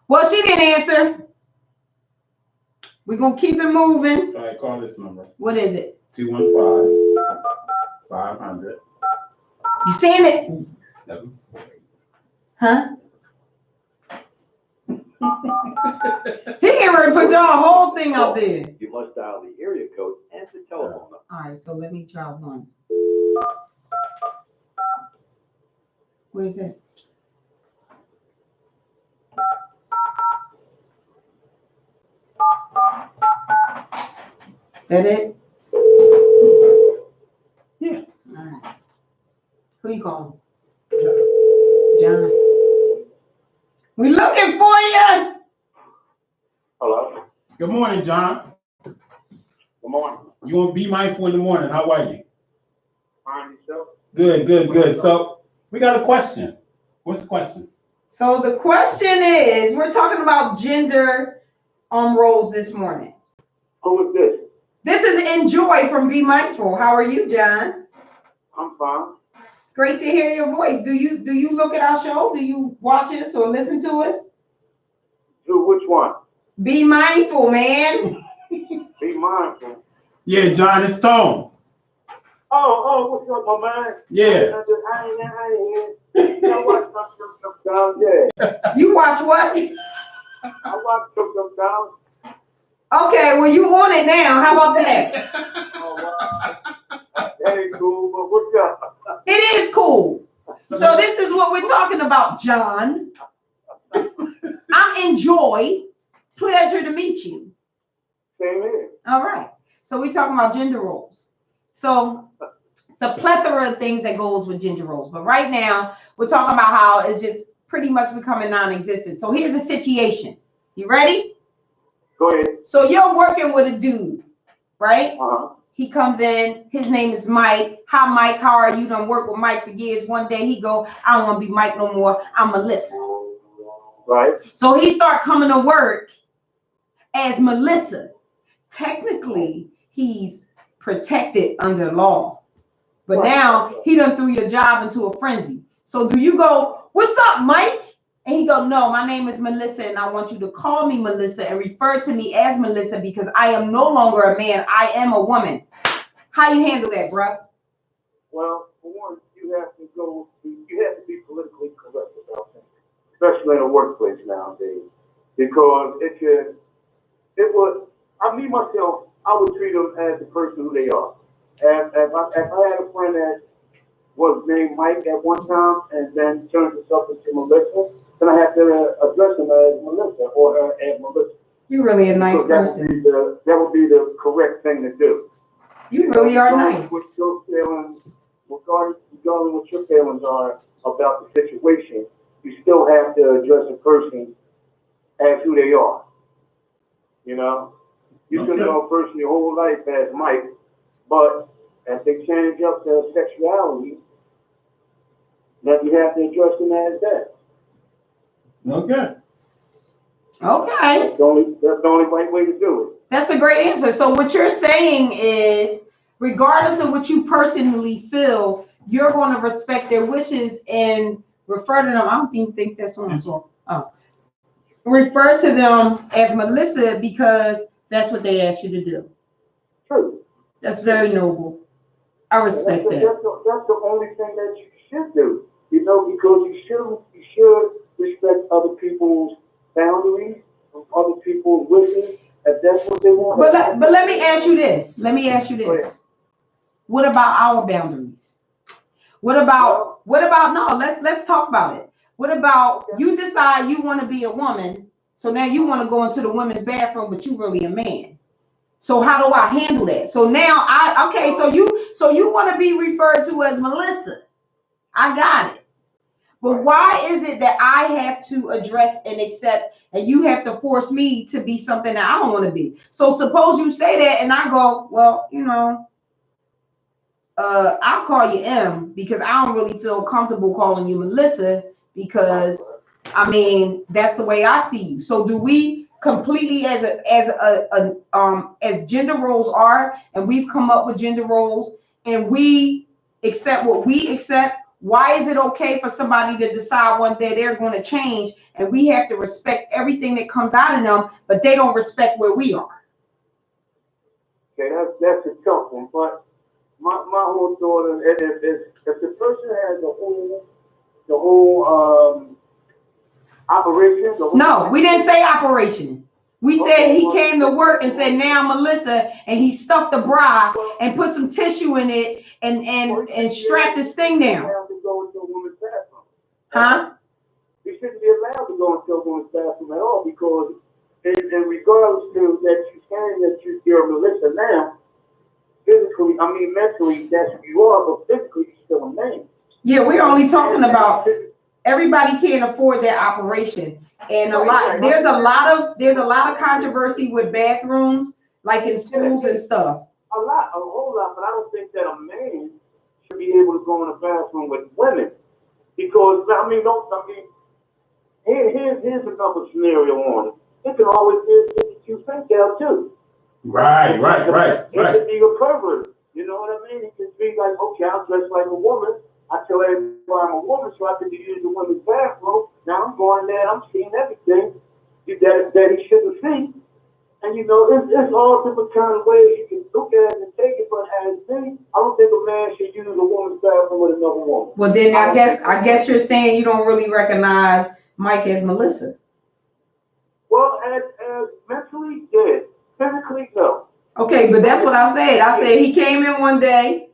Well, she didn't answer. We're going to keep it moving. All right, call this number. What is it? 215-500. You saying it? 748. Huh? He ain't ready to put y'all whole thing out there. You must dial the area code and the telephone number. All right, so let me try one. Where's that? That it? Yeah. All right. Who you calling? John. John. We looking for you. Hello. Good morning, John. Good morning. You want to be mindful in the morning? How are you? Find yourself. Good. So we got a question. What's the question? So the question is, we're talking about gender roles this morning. Who is this? This is Enjoy from Be Mindful. How are you, John? I'm fine. It's great to hear your voice. Do you look at our show? Do you watch us or listen to us? Do which one? Be Mindful, man. Be mindful. Yeah, John, it's Tone. Oh, what's up, my man? Yeah. I ain't here. I watch some down there. You watch what? I watch some down. Okay, well, you on it now. How about that? Oh, wow. That ain't cool, but what's up? It is cool. So this is what we're talking about, John. I'm Enjoy. Pleasure to meet you. Same here. All right. So we're talking about gender roles. So it's a plethora of things that goes with gender roles. But right now, we're talking about how it's just pretty much becoming non-existent. So here's the situation. You ready? Go ahead. So you're working with a dude, right? Uh-huh. He comes in. His name is Mike. Hi, Mike. How are you? Done worked with Mike for years. One day he go, I don't want to be Mike no more. I'm Melissa. Right. So he start coming to work as Melissa. Technically, he's protected under law. But now he done threw your job into a frenzy. So do you go, what's up, Mike? And he go, no, my name is Melissa, and I want you to call me Melissa and refer to me as Melissa because I am no longer a man. I am a woman. How you handle that, bruh? Well, for one, you have to be politically correct about things, especially in the workplace nowadays, because me myself, I would treat them as the person who they are. If I had a friend that was named Mike at one time and then turned himself into Melissa, then I have to address him as Melissa or her as Melissa. You're really a nice Because that person. would be the correct thing to do. You really are nice. What your feelings, regarding what your feelings are about the situation, you still have to address the person as who they are. You know, you can know a person your whole life as Mike, but as they change up their sexuality, then you have to address them as that. Okay. Okay. That's the only right way to do it. That's a great answer. So what you're saying is, regardless of what you personally feel, you're going to respect their wishes and refer to them. I don't even think that's on. Oh. Refer to them as Melissa because that's what they asked you to do. True. That's very noble. I respect that. That's the only thing that you should do. You know, because you should respect other people's boundaries, other people's wishes, if that's what they want. But let me ask you this. What about our boundaries? What about no, let's talk about it. What about you decide you want to be a woman, so now you want to go into the women's bathroom, but you really a man. So how do I handle that? So now so you want to be referred to as Melissa. I got it. But why is it that I have to address and accept, and you have to force me to be something that I don't want to be? So suppose you say that, and I go, well, I'll call you M because I don't really feel comfortable calling you Melissa because I mean that's the way I see you. So do we completely as gender roles are, and we've come up with gender roles, and we accept what we accept? Why is it okay for somebody to decide one day they're going to change, and we have to respect everything that comes out of them, but they don't respect where we are? Okay, that's a tough one, but my whole thought is if the person has the whole operation. No, we didn't say operation. We said he came to work and said, now I'm Melissa, and he stuffed a bra and put some tissue in it and strapped this thing down. Huh? You shouldn't be allowed to go into a woman's bathroom at all because, in regardless to that you're saying that you're Melissa now, physically, I mean mentally, that's who you are, but physically you're still a man. Yeah, we're only talking about everybody can't afford their operation. And there's a lot of controversy with bathrooms, like in schools and stuff. A whole lot, but I don't think that a man should be able to go in a bathroom with women because here's another scenario on it. It can always be a cute think out too. Right. It could be a pervert. You know what I mean? It could be like, okay, I'm dressed like a woman. I tell everybody I'm a woman, so I can use the women's bathroom. Now I'm going there, I'm seeing everything that he shouldn't see. And it's all different kind of ways you can look at it and take it. But as me, I don't think a man should use a woman's bathroom with another woman. Well, then I guess you're saying you don't really recognize Mike as Melissa. Well, as mentally, yes. Physically, no. Okay, but that's what I said. I said he came in one day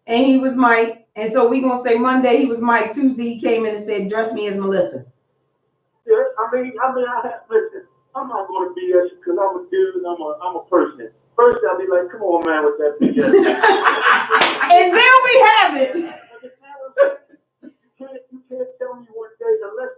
and he was Mike. And so we're going to say Monday he was Mike. Tuesday he came in and said, dress me as Melissa. Yeah, listen, I'm not going to BS because I'm a dude and I'm a person. First, I'll be like, come on, man, with that BS. And then we have it. You can't tell me one day, unless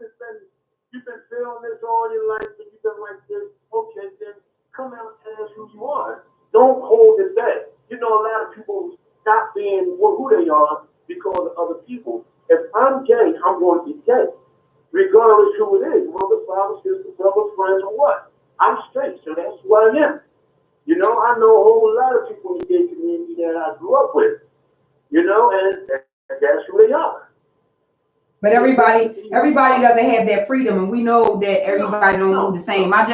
you've been feeling this all your life and you've been like this, okay, then come out and ask who you are. Don't hold it back. A lot of people stop being who they are because of other people. If I'm gay, I'm going to be gay. Regardless who it is, mother, father, sister, brother, friends, or what. I'm straight, so that's who I am. I know a whole lot of people in the gay community that I grew up with. And that's who they are. But everybody doesn't have that freedom, and we know that everybody don't move the same. I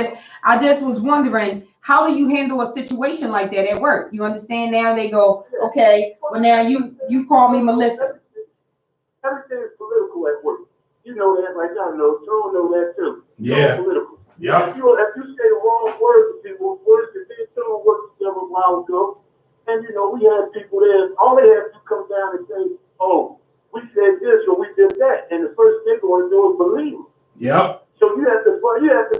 just was wondering, how do you handle a situation like that at work? You understand now? They go, okay, well now you call me Melissa. Everything is political at work. You know that, like I know. Joe know that too. Yeah. Political. Yeah. If you say the wrong words to people, words that they don't work together a while ago, and we had people there. All they have to come down and say, "Oh, we said this or we did that," and the first thing they want to do is believe them. Yep. So you have to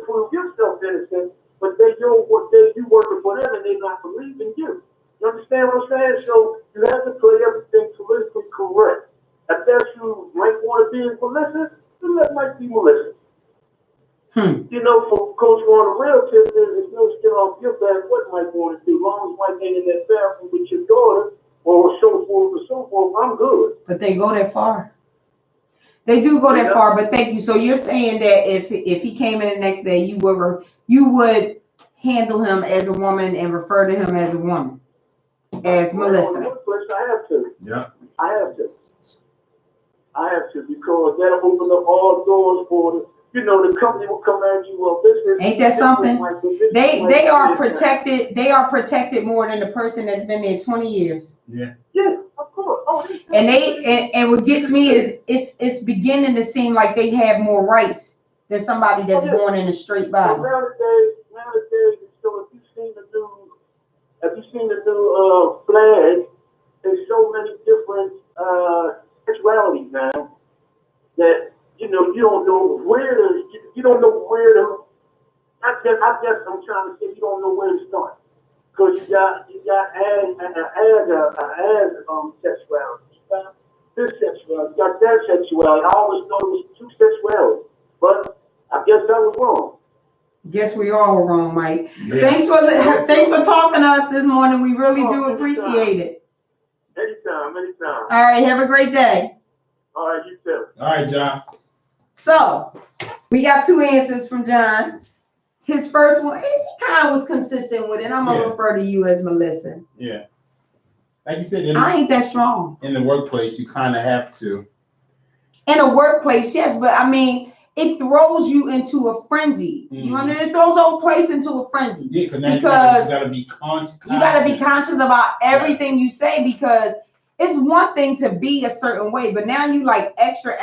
prove yourself innocent but you working for them and they not believing you. You understand what I'm saying? So you have to play everything politically correct. If that's you might want to be Melissa, then that might be Melissa. You know, for Coach on the real tip, there's no skin off your back what Mike want to do. As long as Mike ain't in that bathroom with your daughter or so forth, I'm good. But they go that far. They do go that far, but thank you. So you're saying that if he came in the next day, you would handle him as a woman and refer to him as a woman, as Melissa. I have to. Yeah. I have to because that'll open up all doors for the company will come at you. Well, this ain't that something? They are protected. They are protected more than the person that's been there 20 years. Yeah. Yeah, of course. Oh, and what gets me is it's beginning to seem like they have more rights than somebody that's born in a straight body. Well, nowadays, so have you seen the new flag? There's so many different sexualities now that you don't know where to. I guess I'm trying to say you don't know where to start because you got sexuality, you got this sexuality, you got that sexuality. I always know it was two sexualities, but I guess that was wrong. Guess we all were wrong, Mike. Yeah. Thanks for talking to us this morning. We really do appreciate it. Anytime. All right, have a great day. All right, you too. All right, John. So, we got two answers from John. His first one, he kind of was consistent with it. I'm going to refer to you as Melissa. Yeah. Like you said, I ain't that strong. In the workplace, you kind of have to. In a workplace, yes, but I mean, it throws you into a frenzy. Mm-hmm. You understand? It throws the whole place into a frenzy. Yeah, because you got to be conscious. You got to be conscious about everything you say because it's one thing to be a certain way, but now you like extra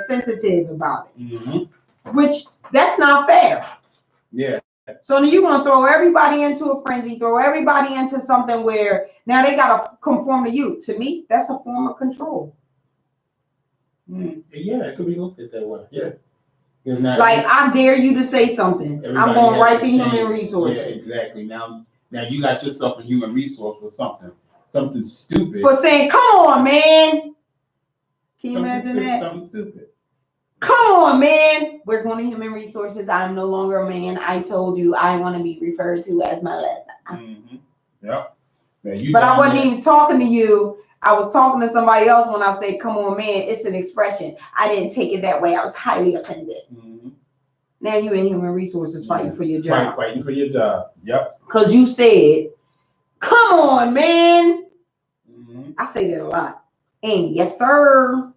sensitive about it, mm-hmm. Which that's not fair. Yeah. So you want to throw everybody into a frenzy, throw everybody into something where now they got to conform to you. To me, that's a form of control. Yeah, it could be looked at that way. Yeah. Like I dare you to say something. I'm going right to human resources. Yeah, exactly. Now you got yourself in human resource for something stupid. For saying, "Come on, man." Can you imagine that? Something stupid. Come on, man. We're going to human resources. I'm no longer a man. I told you I want to be referred to as Melissa. Mm-hmm. Yep. But I wasn't even talking to you. I was talking to somebody else when I say, come on, man. It's an expression. I didn't take it that way. I was highly offended. Mm-hmm. Now you in human resources fighting for your job. Fighting for your job. Yep. Because you said, come on, man. Mm-hmm. I say that a lot. And yes, sir.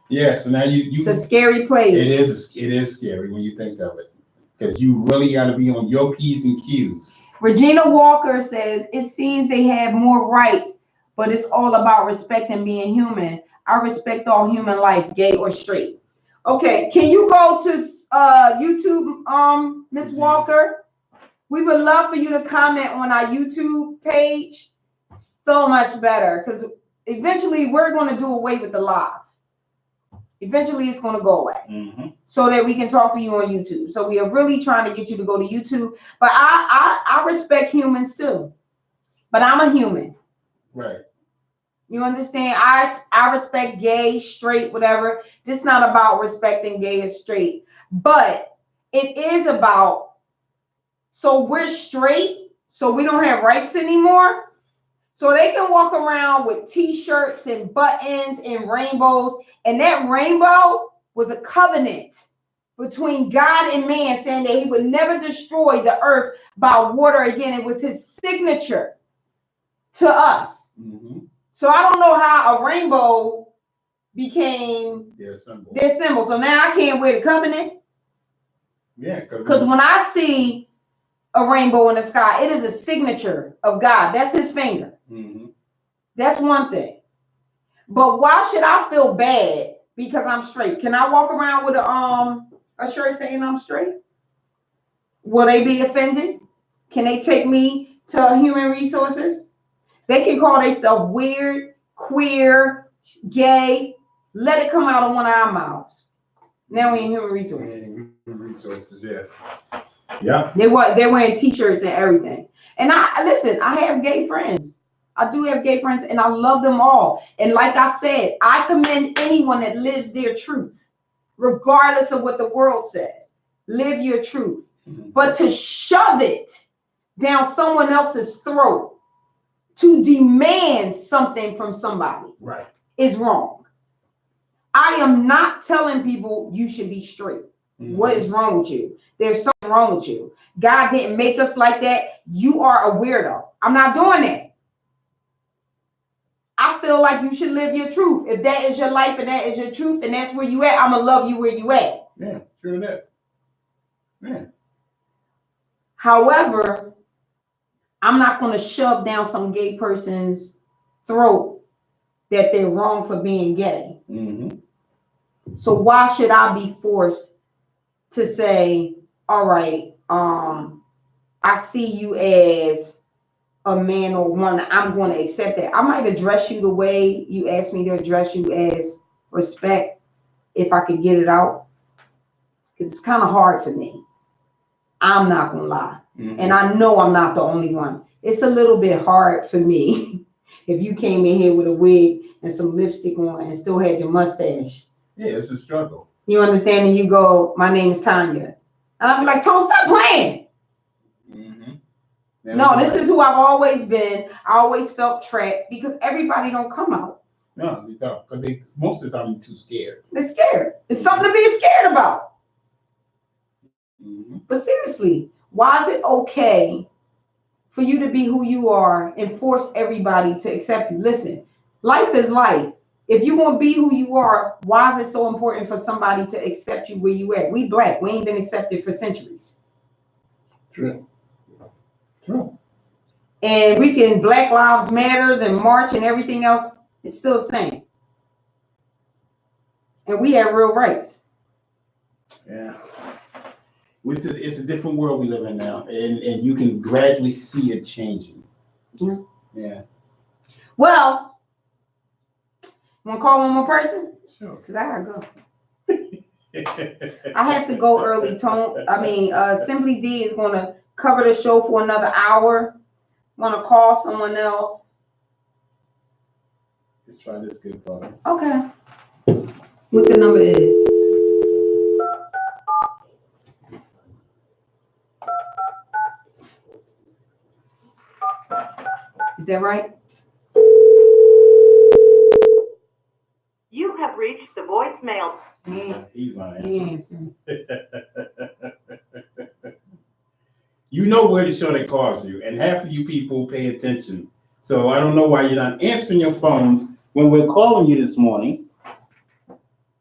Yeah, so now you it's a scary place. It is scary when you think of it. Because you really got to be on your P's and Q's. Regina Walker says, it seems they have more rights, but it's all about respect and being human. I respect all human life, gay or straight. Okay, can you go to YouTube, Miss Walker? We would love for you to comment on our YouTube page. So much better, because eventually we're going to do away with the live. Eventually it's going to go away so that we can talk to you on YouTube. So we are really trying to get you to go to YouTube. But I respect humans too. But I'm a human. Right. You understand? I respect gay, straight, whatever. This is not about respecting gay or straight. But it is about, so we're straight, so we don't have rights anymore. So they can walk around with t-shirts and buttons and rainbows. And that rainbow was a covenant between God and man saying that he would never destroy the earth by water again. It was his signature to us. Mm-hmm. So I don't know how a rainbow became their symbol. So now I can't wear the covenant. Yeah. Because when I see a rainbow in the sky, it is a signature of God. That's his finger. Mm-hmm. That's one thing. But why should I feel bad because I'm straight? Can I walk around with a shirt saying I'm straight? Will they be offended? Can they take me to human resources? They can call themselves weird, queer, gay. Let it come out of one of our mouths. Now we in human resources. Human resources, yeah. Yeah. They're wearing t-shirts and everything. And I have gay friends. I do have gay friends, and I love them all. And like I said, I commend anyone that lives their truth, regardless of what the world says. Live your truth. But to shove it down someone else's throat to demand something from somebody is wrong. I am not telling people you should be straight. What is wrong with you? There's something wrong with you. God didn't make us like that. You are a weirdo. I'm not doing that. I feel like you should live your truth. If that is your life and that is your truth and that's where you at, I'm going to love you where you at. Yeah, sure that. Yeah. However, I'm not going to shove down some gay person's throat that they're wrong for being gay. So why should I be forced to say, all right, I see you as a man or woman, I'm going to accept that. I might address you the way you asked me to address you, as respect, if I could get it out. Because it's kind of hard for me. I'm not going to lie. And I know I'm not the only one. It's a little bit hard for me if you came in here with a wig and some lipstick on and still had your mustache. Yeah, it's a struggle. You understand? And you go, my name is Tanya. And I'll be like, Tone, stop playing. No, this is who I've always been. I always felt trapped because everybody don't come out. No, they don't. Because most of the time, they're too scared. They're scared. It's something to be scared about. But seriously, why is it okay for you to be who you are and force everybody to accept you? Listen, life is life. If you want to be who you are, why is it so important for somebody to accept you where you at? We Black. We ain't been accepted for centuries. True. And we can Black Lives Matters and march and everything else. It's still the same. And we have real rights. Yeah. It's a different world we live in now. And you can gradually see it changing. Yeah. Well, want to call one more person? Sure. Because I gotta go. I have to go early, Tone. Simply D is going to cover the show for another hour. Want to call someone else? Let's try this good brother. Okay. What the number is? Is that right? You have reached the voicemail. He's not answering. You know where to show that calls you, and half of you people pay attention. So I don't know why you're not answering your phones when we're calling you this morning,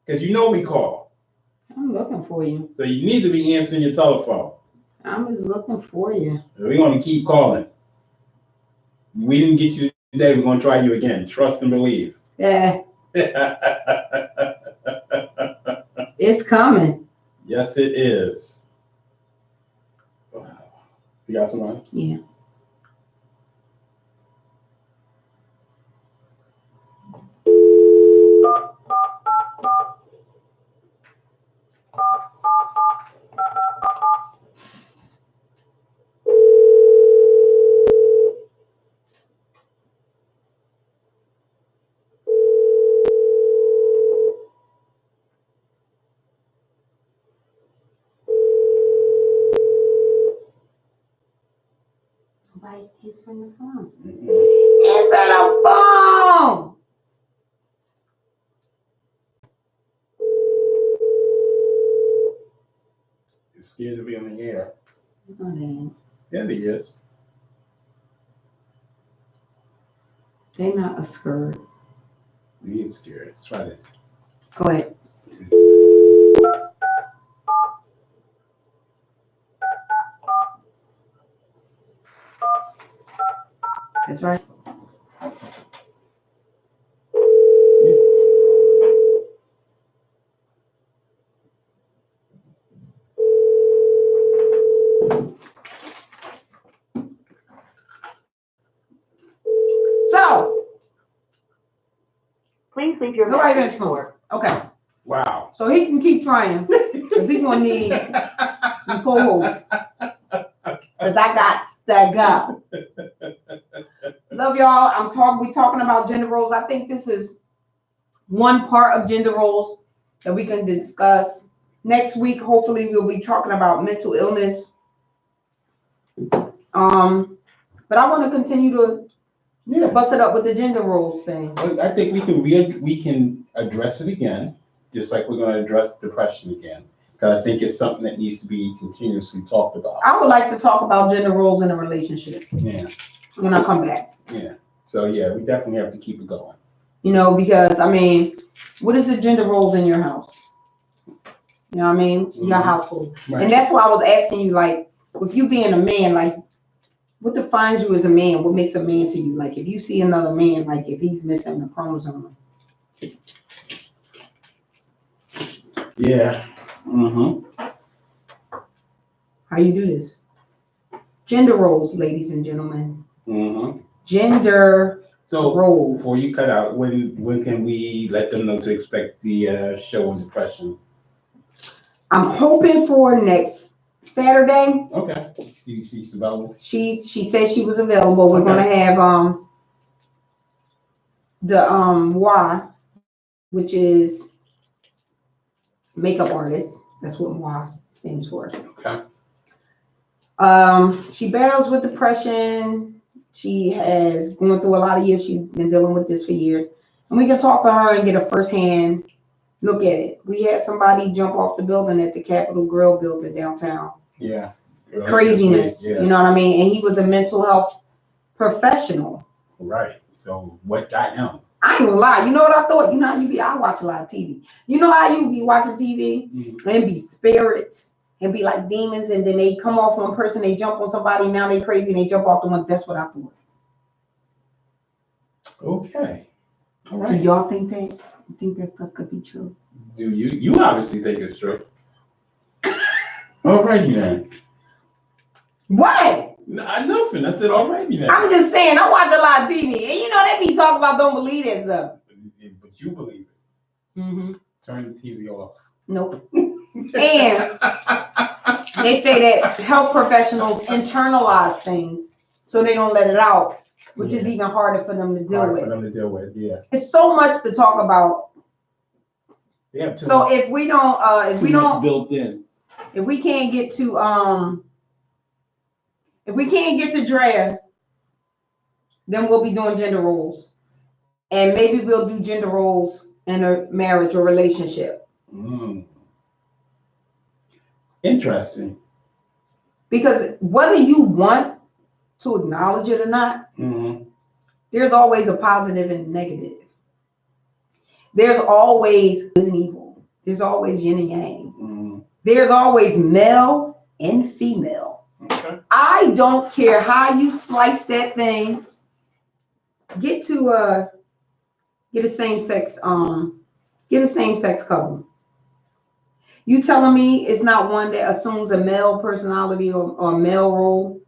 because you know we call. I'm looking for you. So you need to be answering your telephone. I'm just looking for you. We're going to keep calling. We didn't get you today. We're going to try you again. Trust and believe. Yeah. It's coming. Yes, it is. You got somebody? Yeah. Nobody's answering the phone. Answer the phone. You're scared to be on the air. Oh, Yeah, he is. they're not scared. He is scared. Let's try this. Go ahead. That's right. So, Please leave your nobody's message answering. Okay. Wow. So he can keep trying, because he's going to need some co-hosts. Because I got to go. Love y'all. We talking about gender roles. I think this is one part of gender roles that we can discuss. Next week, hopefully, we'll be talking about mental illness. But I want to continue to bust it up with the gender roles thing. Well, I think we can address it again, just like we're going to address depression again. Because I think it's something that needs to be continuously talked about. I would like to talk about gender roles in a relationship. Yeah. When I come back. Yeah. So yeah, we definitely have to keep it going. You know, because I mean, what is the gender roles in your house? You know what I mean? Your household. Right. And that's why I was asking you, like, with you being a man, like, what defines you as a man? What makes a man to you? Like, if you see another man, like, if he's missing a chromosome. Yeah. Mm-hmm. How you do this? Gender roles, ladies and gentlemen. Mm-hmm. Gender roles. Before you cut out, when can we let them know to expect the show on depression? I'm hoping for next Saturday. Okay. She's available. She said she was available. We're gonna have the Y, which is makeup artist. That's what Y stands for. Okay. She battles with depression. She has gone through a lot of years. She's been dealing with this for years. And we can talk to her and get a firsthand look at it. We had somebody jump off the building at the Capitol Grill building downtown. Yeah. Craziness. Yeah. You know what I mean? And he was a mental health professional. Right. So what got him? I ain't gonna lie. You know what I thought? You know how you be? I watch a lot of TV. You know how you be watching TV and be spirits and be like demons, and then they come off one person, they jump on somebody, now they crazy and they jump off the one. That's what I thought. Okay. All right. Do y'all think that? You think that stuff could be true? Do you? You obviously think it's true. All righty then. What? Nothing. I said all righty then. I'm just saying, I watch a lot of TV, and you know they be talking about don't believe that stuff. But you believe it. Mm-hmm. Turn the TV off. Nope. And they say that health professionals internalize things so they don't let it out, which is even harder for them to deal with. Yeah. It's so much to talk about. Yeah. So if we don't built in. If we can't get to Drea, then we'll be doing gender roles. And maybe we'll do gender roles in a marriage or relationship. Interesting. Because whether you want to acknowledge it or not, there's always a positive and negative. There's always good and evil. There's always yin and yang. There's always male and female. Okay. I don't care how you slice that thing. Get a same sex couple. You telling me it's not one that assumes a male personality or male role?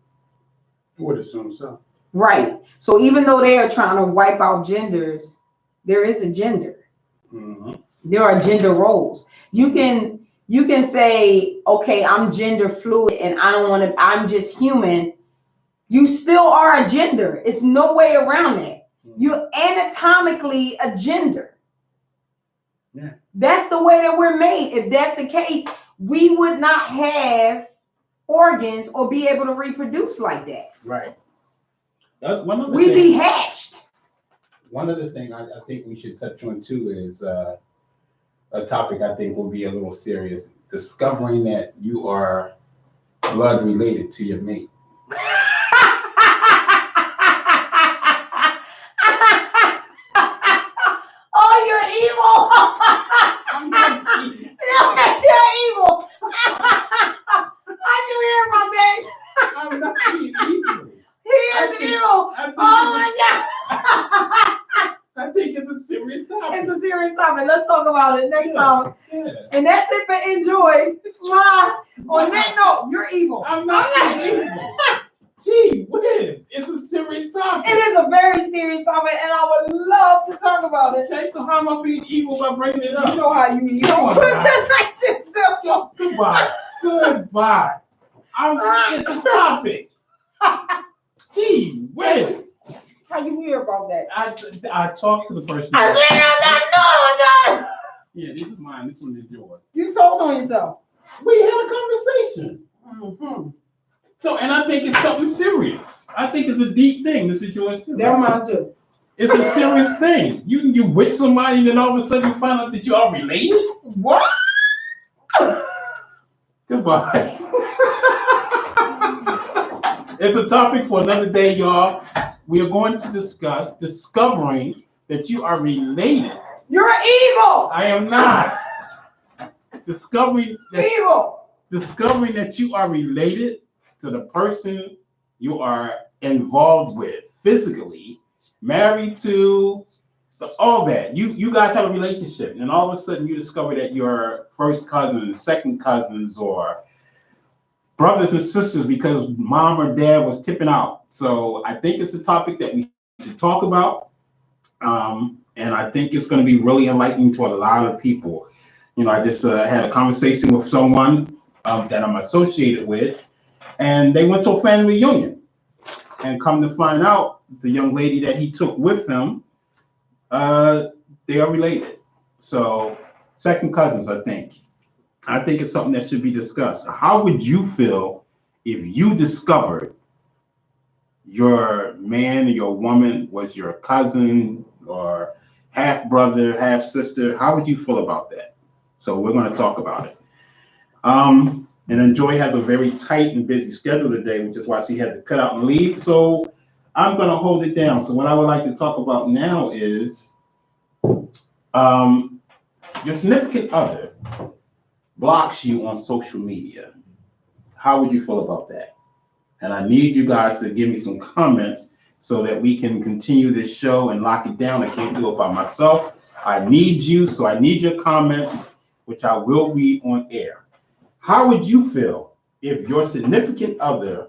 I would assume so. Right. So even though they are trying to wipe out genders, there is a gender. There are gender roles. You can say, okay, I'm gender fluid and I'm just human. You still are a gender. It's no way around that. You're anatomically a gender. Yeah. That's the way that we're made. If that's the case, we would not have organs or be able to reproduce like that. Right. We'd be hatched. One of the things I think we should touch on too is a topic I think will be a little serious. Discovering that you are blood related to your mate. Oh, you're evil. I'm not evil. You're evil. How'd you hear about that? I'm not being evil. He is evil. Oh my God. I think it's a serious topic. It's a serious topic. Let's talk about it next time. Yeah. And that's it for enjoy. On that note, you're evil. I'm not being evil. Gee, what is? It's a serious topic. It is a very serious topic, and I would love to talk about about it. Okay, so how am I being evil by bringing it up? You know how you evil. Come on, Yo, goodbye. Goodbye. It's a topic. Gee whiz. How you hear about that? I talked to the person. I said, no. Yeah, this is mine. This one is yours. You told on yourself. We had a conversation. Mm-hmm. So, and I think it's something serious. I think it's a deep thing, the situation. Never mind too. It's a serious thing. You with somebody, and then all of a sudden you find out that you are related? What? Goodbye. It's a topic for another day, y'all. We are going to discuss discovering that you are related. You're evil. I am not. Discovering that you are related to the person you are involved with physically, married to, all that. You guys have a relationship, and all of a sudden you discover that you're first cousins, second cousins, or brothers and sisters because mom or dad was tipping out. So I think it's a topic that we should talk about, and I think it's going to be really enlightening to a lot of people. You know, I just had a conversation with someone that I'm associated with, and they went to a family reunion, and come to find out, the young lady that he took with him, they are related. So second cousins, I think. I think it's something that should be discussed. How would you feel if you discovered your man or your woman was your cousin or half brother, half sister? How would you feel about that? So we're going to talk about it. And then Joy has a very tight and busy schedule today, which is why she had to cut out and leave. So I'm going to hold it down. So what I would like to talk about now is your significant other blocks you on social media. How would you feel about that? And I need you guys to give me some comments so that we can continue this show and lock it down. I can't do it by myself. I need you, so I need your comments, which I will read on air. How would you feel if your significant other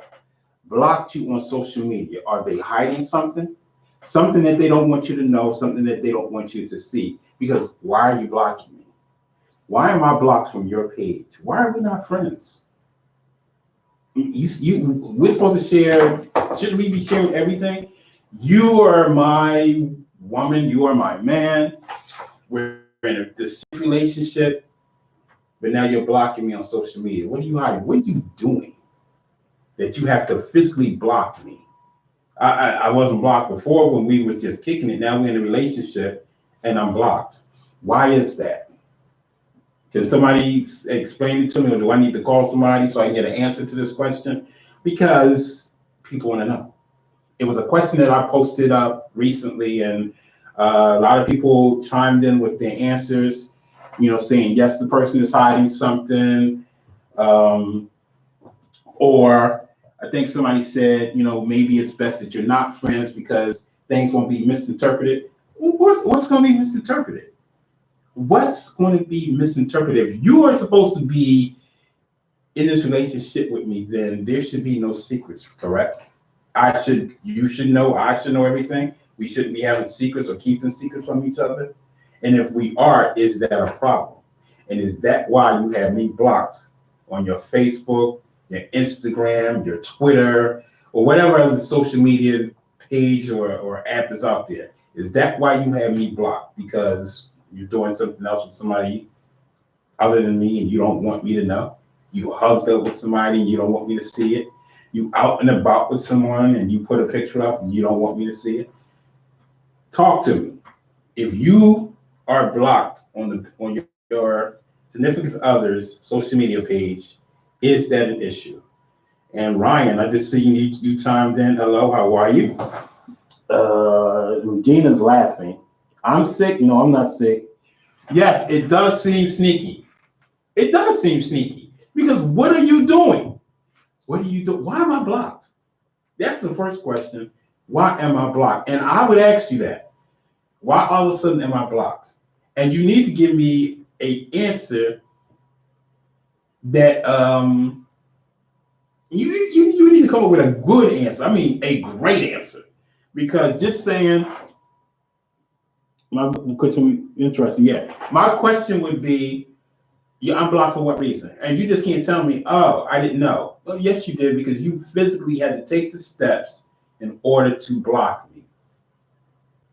blocked you on social media? Are they hiding something? Something that they don't want you to know, something that they don't want you to see? Because why are you blocking me? Why am I blocked from your page? Why are we not friends? We're supposed to share. Shouldn't we be sharing everything? You are my woman. You are my man. We're in this relationship, but now you're blocking me on social media. What are you hiding? What are you doing that you have to physically block me? I wasn't blocked before when we was just kicking it. Now we're in a relationship, and I'm blocked. Why is that? Can somebody explain it to me, or do I need to call somebody so I can get an answer to this question? Because people want to know. It was a question that I posted up recently, and a lot of people chimed in with their answers, saying, yes, the person is hiding something. Or I think somebody said, maybe it's best that you're not friends because things won't be misinterpreted. What's going to be misinterpreted? What's going to be misinterpreted? If you are supposed to be in this relationship with me, then there should be no secrets, correct? You should know, I should know everything. We shouldn't be having secrets or keeping secrets from each other. And if we are, is that a problem? And is that why you have me blocked on your Facebook, your Instagram, your Twitter, or whatever other social media page or app is out there? Is that why you have me blocked? Because you're doing something else with somebody other than me and you don't want me to know? You hugged up with somebody and you don't want me to see it? You out and about with someone and you put a picture up and you don't want me to see it? Talk to me. If you are blocked on your significant other's social media page, is that an issue? And Ryan, I just seen you chimed in. Hello, how are you? Regina's laughing. I'm sick. No, I'm not sick. Yes, it does seem sneaky. It does seem sneaky. Because what are you doing? What are you doing? Why am I blocked? That's the first question. Why am I blocked? And I would ask you that. Why all of a sudden am I blocked? And you need to give me an answer that you need to come up with a good answer. I mean, a great answer. Because just saying, My question interesting. Yeah. My question would be, you unblocked for what reason? And you just can't tell me, oh, I didn't know. Well, yes, you did, because you physically had to take the steps in order to block me.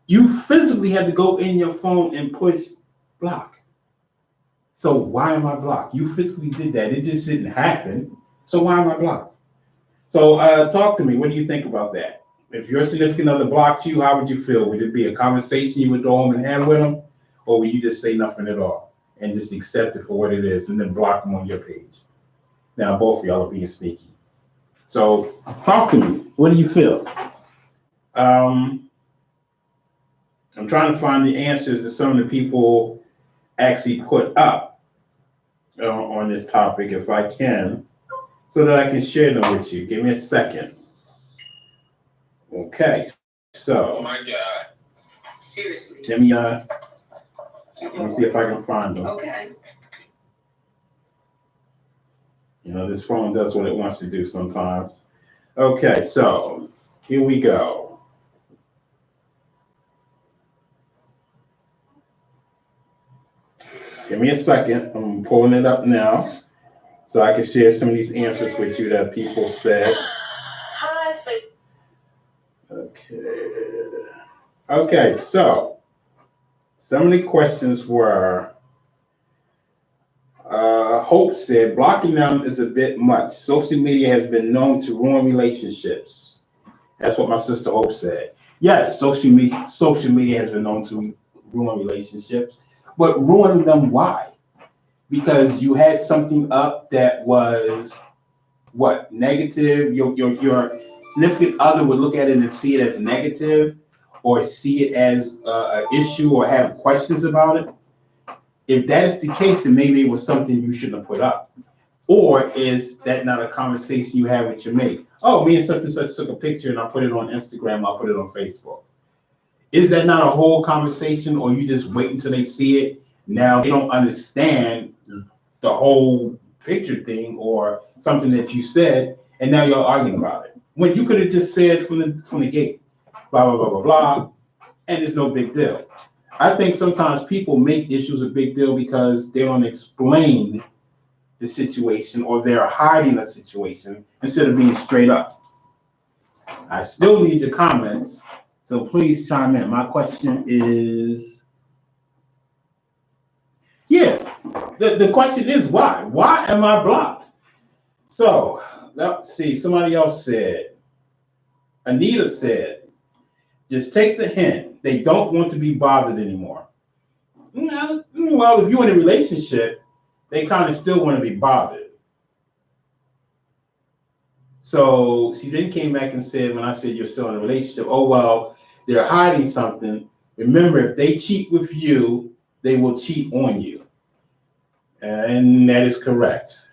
You physically had to go in your phone and push block. So why am I blocked? You physically did that. It just didn't happen. So why am I blocked? So talk to me. What do you think about that? If your significant other blocked you, how would you feel? Would it be a conversation you would go home and have with them? Or would you just say nothing at all and just accept it for what it is and then block them on your page? Now, both of y'all are being sneaky. So talk to me. What do you feel? I'm trying to find the answers that some of the people actually put up on this topic, if I can, so that I can share them with you. Give me a second. Okay, so. Oh my God. Seriously. Let me see if I can find them. Okay. You know, this phone does what it wants to do sometimes. Okay, so here we go. Give me a second. I'm pulling it up now so I can share some of these answers with you that people said. Okay, so some of the questions were, Hope said, blocking them is a bit much. Social media has been known to ruin relationships. That's what my sister Hope said. Yes, social media has been known to ruin relationships, but ruin them why? Because you had something up that was what, negative? Your significant other would look at it and see it as negative, or see it as an issue, or have questions about it. If that is the case, then maybe it was something you shouldn't have put up. Or is that not a conversation you have with your mate? Oh, me and such took a picture and I put it on Instagram, I'll put it on Facebook. Is that not a whole conversation, or you just wait until they see it? Now they don't understand the whole picture thing or something that you said, and now you're arguing about it. When you could have just said from the gate, blah, blah, blah, blah, blah, and it's no big deal. I think sometimes people make issues a big deal because they don't explain the situation, or they're hiding a situation instead of being straight up. I still need your comments, so please chime in. My question is, yeah, the question is why? Why am I blocked? So let's see, somebody else said, Anita said, just take the hint. They don't want to be bothered anymore. Well, if you're in a relationship, they kind of still want to be bothered. So she then came back and said, when I said you're still in a relationship, oh, well, they're hiding something. Remember, if they cheat with you, they will cheat on you. And that is correct.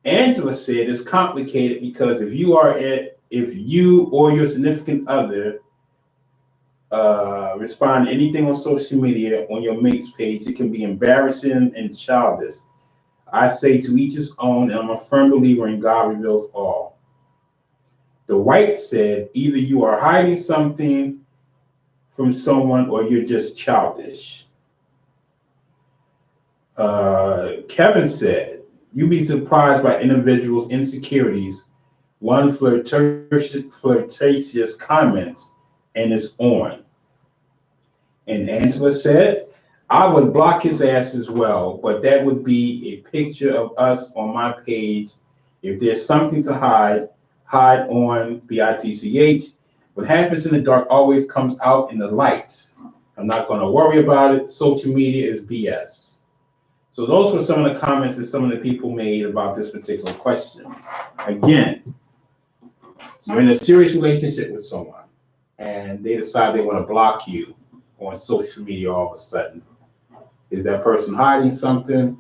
Angela said it's complicated because if you or your significant other respond to anything on social media on your mate's page, it can be embarrassing and childish. I say to each his own, and I'm a firm believer in God reveals all. The White said, either you are hiding something from someone or you're just childish. Kevin said, you'd be surprised by individuals' insecurities. One flirtatious comments and it's on. And Angela said, I would block his ass as well, but that would be a picture of us on my page. If there's something to hide on BITCH. What happens in the dark always comes out in the light. I'm not going to worry about it. Social media is BS. So those were some of the comments that some of the people made about this particular question. Again, you're in a serious relationship with someone and they decide they want to block you on social media all of a sudden. Is that person hiding something?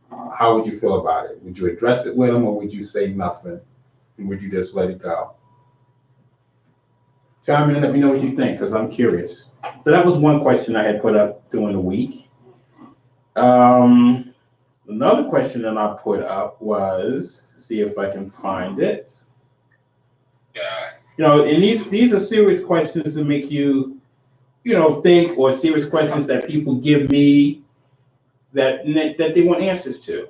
How would you feel about it? Would you address it with them, or would you say nothing? And would you just let it go? Chime in and let me know what you think, because I'm curious. So that was one question I had put up during the week. Another question that I put up was, see if I can find it. You know, and these are serious questions to make you think or serious questions that people give me that they want answers to.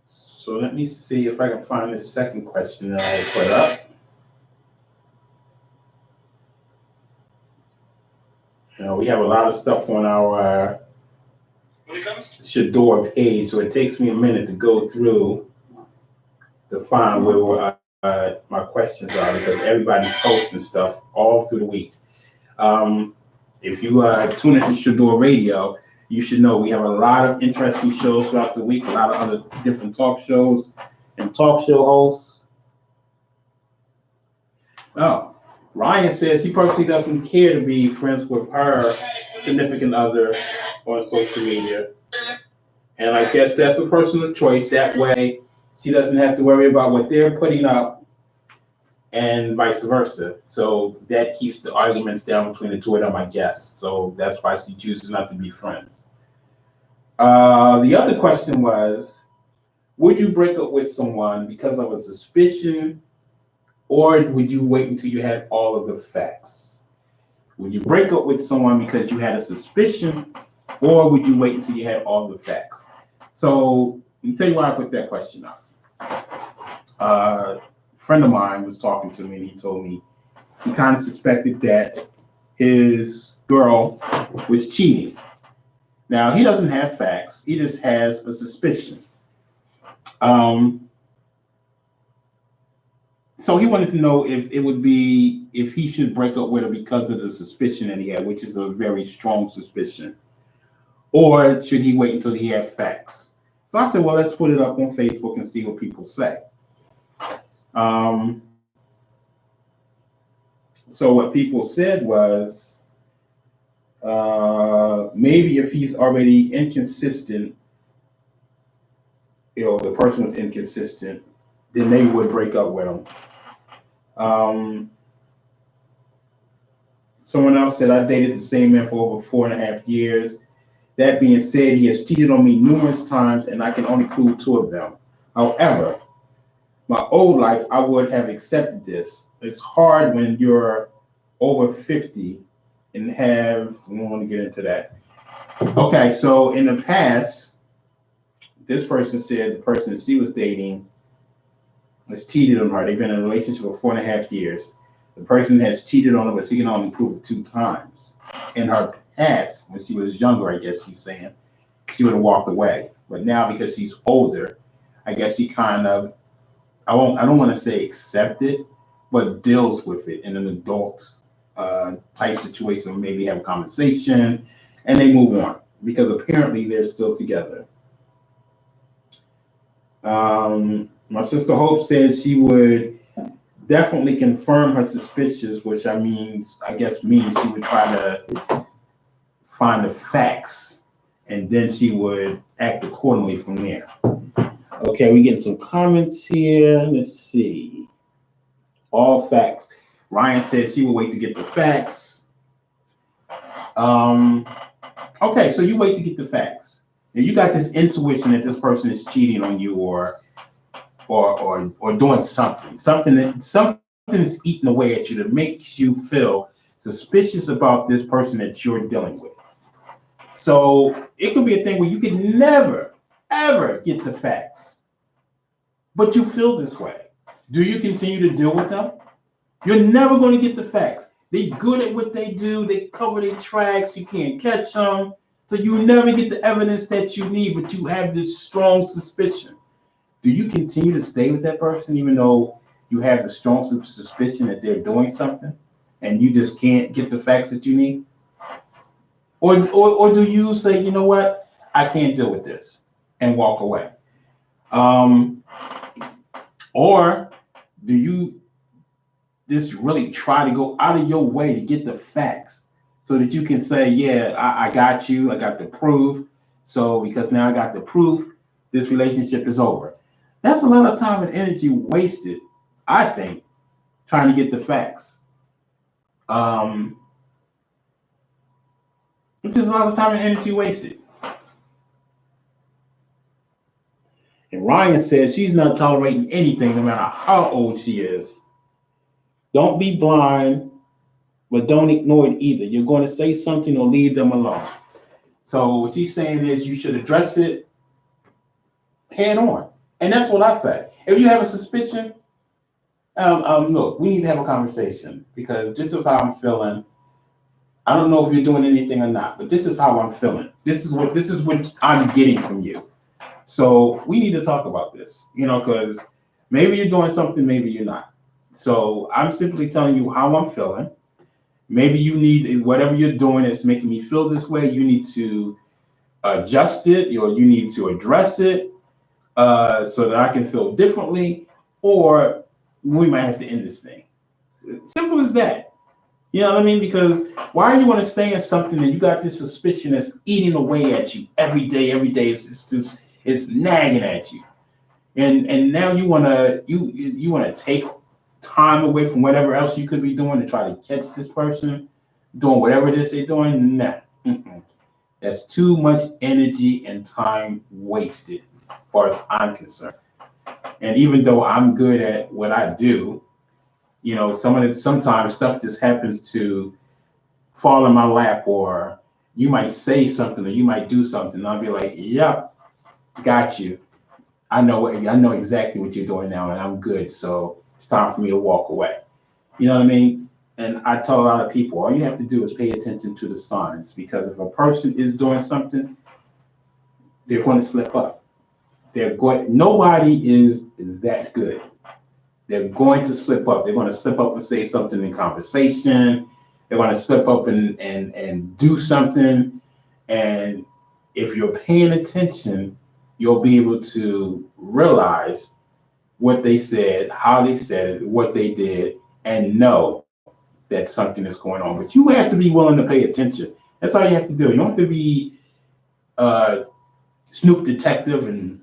So let me see if I can find the second question that I put up. We have a lot of stuff on our Shador page, so it takes me a minute to go through to find where my questions are because everybody's posting stuff all through the week. If you tune into Shador Radio, you should know we have a lot of interesting shows throughout the week, a lot of other different talk shows and talk show hosts. Oh, Ryan says he personally doesn't care to be friends with her significant other on social media. And I guess that's a personal choice. That way, she doesn't have to worry about what they're putting up and vice versa. So that keeps the arguments down between the two of them, I guess. So that's why she chooses not to be friends. The other question was, would you break up with someone because of a suspicion, or would you wait until you had all of the facts? Would you break up with someone because you had a suspicion, or would you wait until you had all the facts? So let me tell you why I put that question up. A friend of mine was talking to me and he told me he kind of suspected that his girl was cheating. Now, he doesn't have facts. He just has a suspicion. So he wanted to know if he should break up with her because of the suspicion that he had, which is a very strong suspicion, or should he wait until he had facts? So I said, well, let's put it up on Facebook and see what people say. So what people said was, maybe if he's already inconsistent, the person was inconsistent, then they would break up with him. Someone else said, I dated the same man for over 4.5 years. That being said, he has cheated on me numerous times and I can only prove 2 of them. However, my old life, I would have accepted this. It's hard when you're over 50 and I don't want to get into that. Okay, so in the past, this person said the person she was dating has cheated on her. They've been in a relationship for 4.5 years. The person has cheated on her, but she can only prove it 2 times. In her past, when she was younger, I guess she's saying, she would have walked away. But now, because she's older, I guess she kind of, I don't want to say accept it, but deals with it in an adult type situation, maybe have a conversation, and they move on because apparently they're still together. My sister Hope said she would definitely confirm her suspicions, which I guess means she would try to find the facts and then she would act accordingly from there. Okay, we get some comments here. Let's see. All facts. Ryan says she will wait to get the facts. Okay, so you wait to get the facts. Now you got this intuition that this person is cheating on you or doing something. Something is eating away at you that makes you feel suspicious about this person that you're dealing with. So it could be a thing where you could never, ever get the facts, but you feel this way. Do you continue to deal with them? You're never going to get the facts. They're good at what they do. They cover their tracks. You can't catch them. So you never get the evidence that you need, but you have this strong suspicion. Do you continue to stay with that person even though you have the strong suspicion that they're doing something and you just can't get the facts that you need? Or do you say, you know what, I can't deal with this and walk away? Or do you just really try to go out of your way to get the facts so that you can say, yeah, I got you, I got the proof. So because now I got the proof, this relationship is over. That's a lot of time and energy wasted, I think, trying to get the facts. It's just a lot of time and energy wasted. And Ryan says she's not tolerating anything no matter how old she is. Don't be blind but don't ignore it either. You're going to say something or leave them alone. So what she's saying is you should address it head on. And that's what I say. If you have a suspicion, look, we need to have a conversation because this is how I'm feeling. I don't know if you're doing anything or not, but this is how I'm feeling. This is what I'm getting from you. So we need to talk about this, because maybe you're doing something, maybe you're not. So I'm simply telling you how I'm feeling. Maybe you need whatever you're doing that's making me feel this way. You need to adjust it, or you need to address it so that I can feel differently, or we might have to end this thing. Simple as that. You know what I mean? Because why are you going to stay in something and you got this suspicion that's eating away at you every day? Every day it's nagging at you, and now you want to take time away from whatever else you could be doing to try to catch this person doing whatever it is they're doing. Nah, that's too much energy and time wasted, as far as I'm concerned. And even though I'm good at what I do, sometimes stuff just happens to fall in my lap, or you might say something, or you might do something, and I'll be like, "Yep, got you. I know exactly what you're doing now, and I'm good. So it's time for me to walk away." You know what I mean? And I tell a lot of people, all you have to do is pay attention to the signs, because if a person is doing something, they're going to slip up. Nobody is that good. They're going to slip up. They're going to slip up and say something in conversation. They're going to slip up and do something. And if you're paying attention, you'll be able to realize what they said, how they said it, what they did, and know that something is going on. But you have to be willing to pay attention. That's all you have to do. You don't have to be Snoop detective and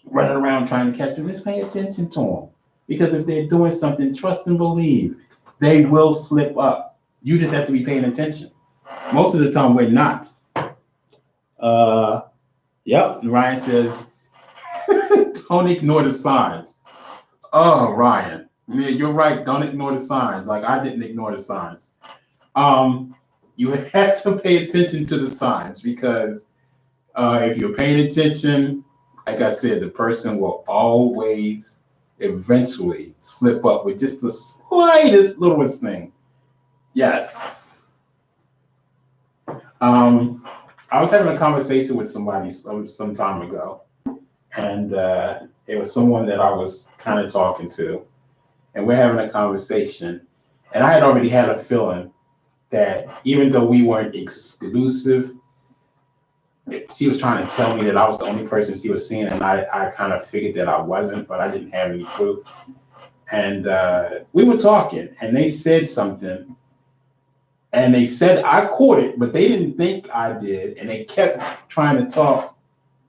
running around trying to catch them. Just pay attention to them. Because if they're doing something, trust and believe, they will slip up. You just have to be paying attention. Most of the time, we're not. Yep, Ryan says, don't ignore the signs. Oh, Ryan, yeah, you're right. Don't ignore the signs. Like I didn't ignore the signs. You have to pay attention to the signs, because if you're paying attention, like I said, the person will always eventually slip up with just the slightest littlest thing. Yes. I was having a conversation with somebody some time ago, and it was someone that I was kind of talking to, and we're having a conversation, and I had already had a feeling that even though we weren't exclusive, she was trying to tell me that I was the only person she was seeing, and I kind of figured that I wasn't, but I didn't have any proof. And we were talking, and they said something, and they said I caught it, but they didn't think I did, and they kept trying to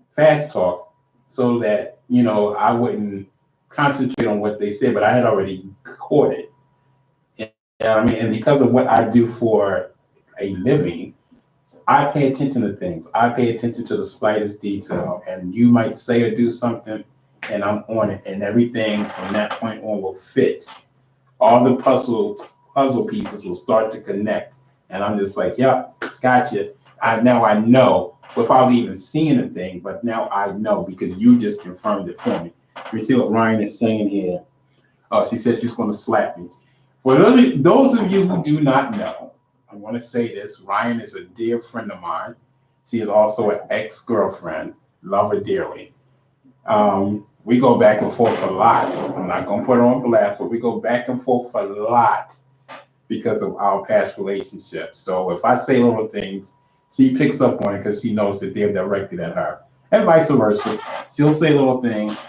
fast talk, so that I wouldn't concentrate on what they said, but I had already caught it. I mean, and because of what I do for a living, I pay attention to things. I pay attention to the slightest detail, and you might say or do something, and I'm on it, and everything from that point on will fit. All the puzzle pieces will start to connect, and I'm just like, "Yep, gotcha." Now I know without even seeing the thing, but now I know because you just confirmed it for me. Let me see what Ryan is saying here. Oh, she says she's going to slap me. For those of you who do not know, I want to say this. Ryan is a dear friend of mine. She is also an ex-girlfriend. Love her dearly. We go back and forth a lot. I'm not going to put her on blast, but we go back and forth a lot because of our past relationships. So if I say little things, she picks up on it because she knows that they're directed at her. And vice versa. She'll say little things.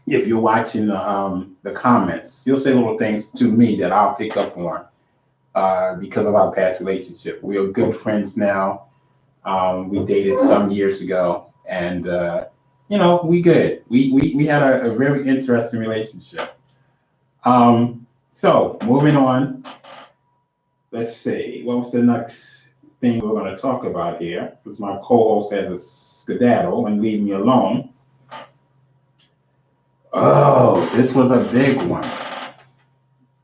If you're watching the comments, she'll say little things to me that I'll pick up on because of our past relationship. We are good friends now. We dated some years ago, and we good. We had a very interesting relationship. So moving on, let's see, what was the next thing we're going to talk about here? Because my co-host had to skedaddle and leave me alone. Oh, this was a big one.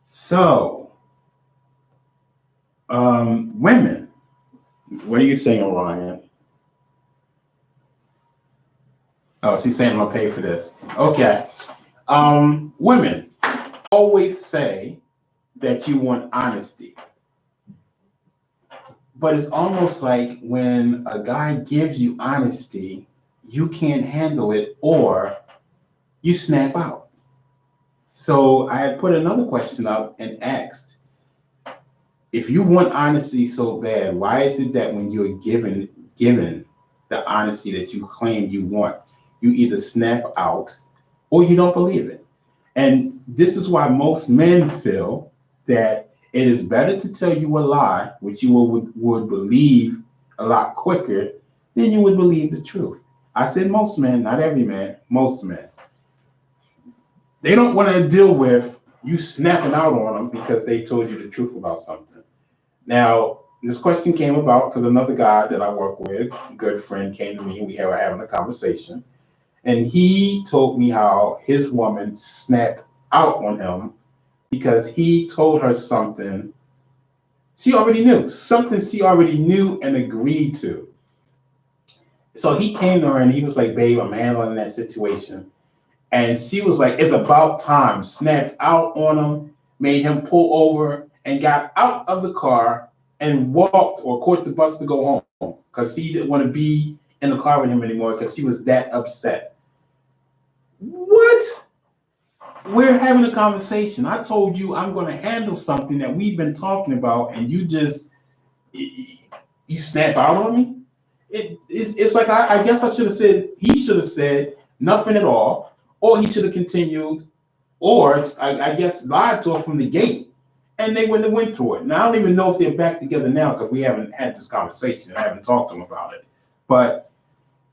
So Women, what are you saying, Orion? Oh, she's saying I'm gonna pay for this. Okay. Women always say that you want honesty, but it's almost like when a guy gives you honesty, you can't handle it or you snap out. So I had put another question up and asked, if you want honesty so bad, why is it that when you're given the honesty that you claim you want, you either snap out or you don't believe it? And this is why most men feel that it is better to tell you a lie, which you would believe a lot quicker than you would believe the truth. I said most men, not every man, most men. They don't want to deal with you snapping out on them because they told you the truth about something. Now, this question came about because another guy that I work with, a good friend, came to me and we were having a conversation. And he told me how his woman snapped out on him because he told her something she already knew and agreed to. So he came to her and he was like, babe, I'm handling that situation. And she was like, it's about time, snapped out on him, made him pull over and got out of the car and walked or caught the bus to go home because she didn't want to be in the car with him anymore because she was that upset. What? We're having a conversation. I told you I'm going to handle something that we've been talking about, and you just you snap out on me. It's like I guess I should have said he should have said nothing at all, or he should have continued, or I guess lied to her from the gate, and they wouldn't have went through it. Now I don't even know if they're back together now because we haven't had this conversation. I haven't talked to them about it. But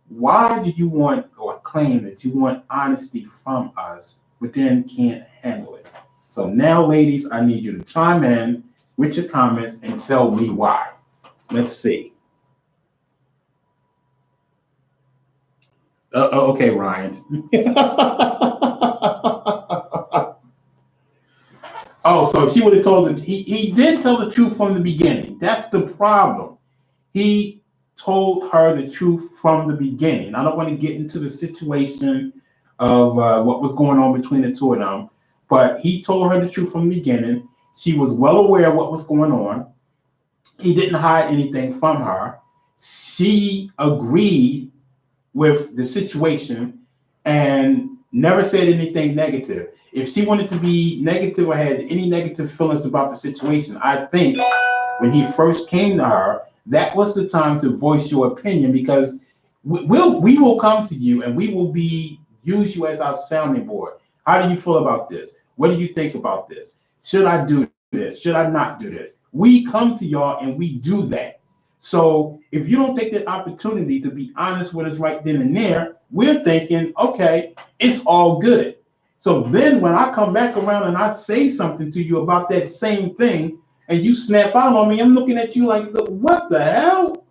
why do you want or claim that you want honesty from us, but then can't handle it? So now, ladies, I need you to chime in with your comments and tell me why. Let's see. Okay, Ryan. Oh, so she would have told him. He did tell the truth from the beginning. That's the problem. He told her the truth from the beginning. I don't want to get into the situation of what was going on between the two of them, but he told her the truth from the beginning. She was well aware of what was going on. He didn't hide anything from her. She agreed with the situation and never said anything negative. If she wanted to be negative or had any negative feelings about the situation, I think when he first came to her, that was the time to voice your opinion because we will come to you and we will use you as our sounding board. How do you feel about this? What do you think about this? Should I do this? Should I not do this? We come to y'all and we do that. So if you don't take that opportunity to be honest with us right then and there, we're thinking, okay, it's all good. So then when I come back around and I say something to you about that same thing, and you snap out on me, I'm looking at you like, what the hell?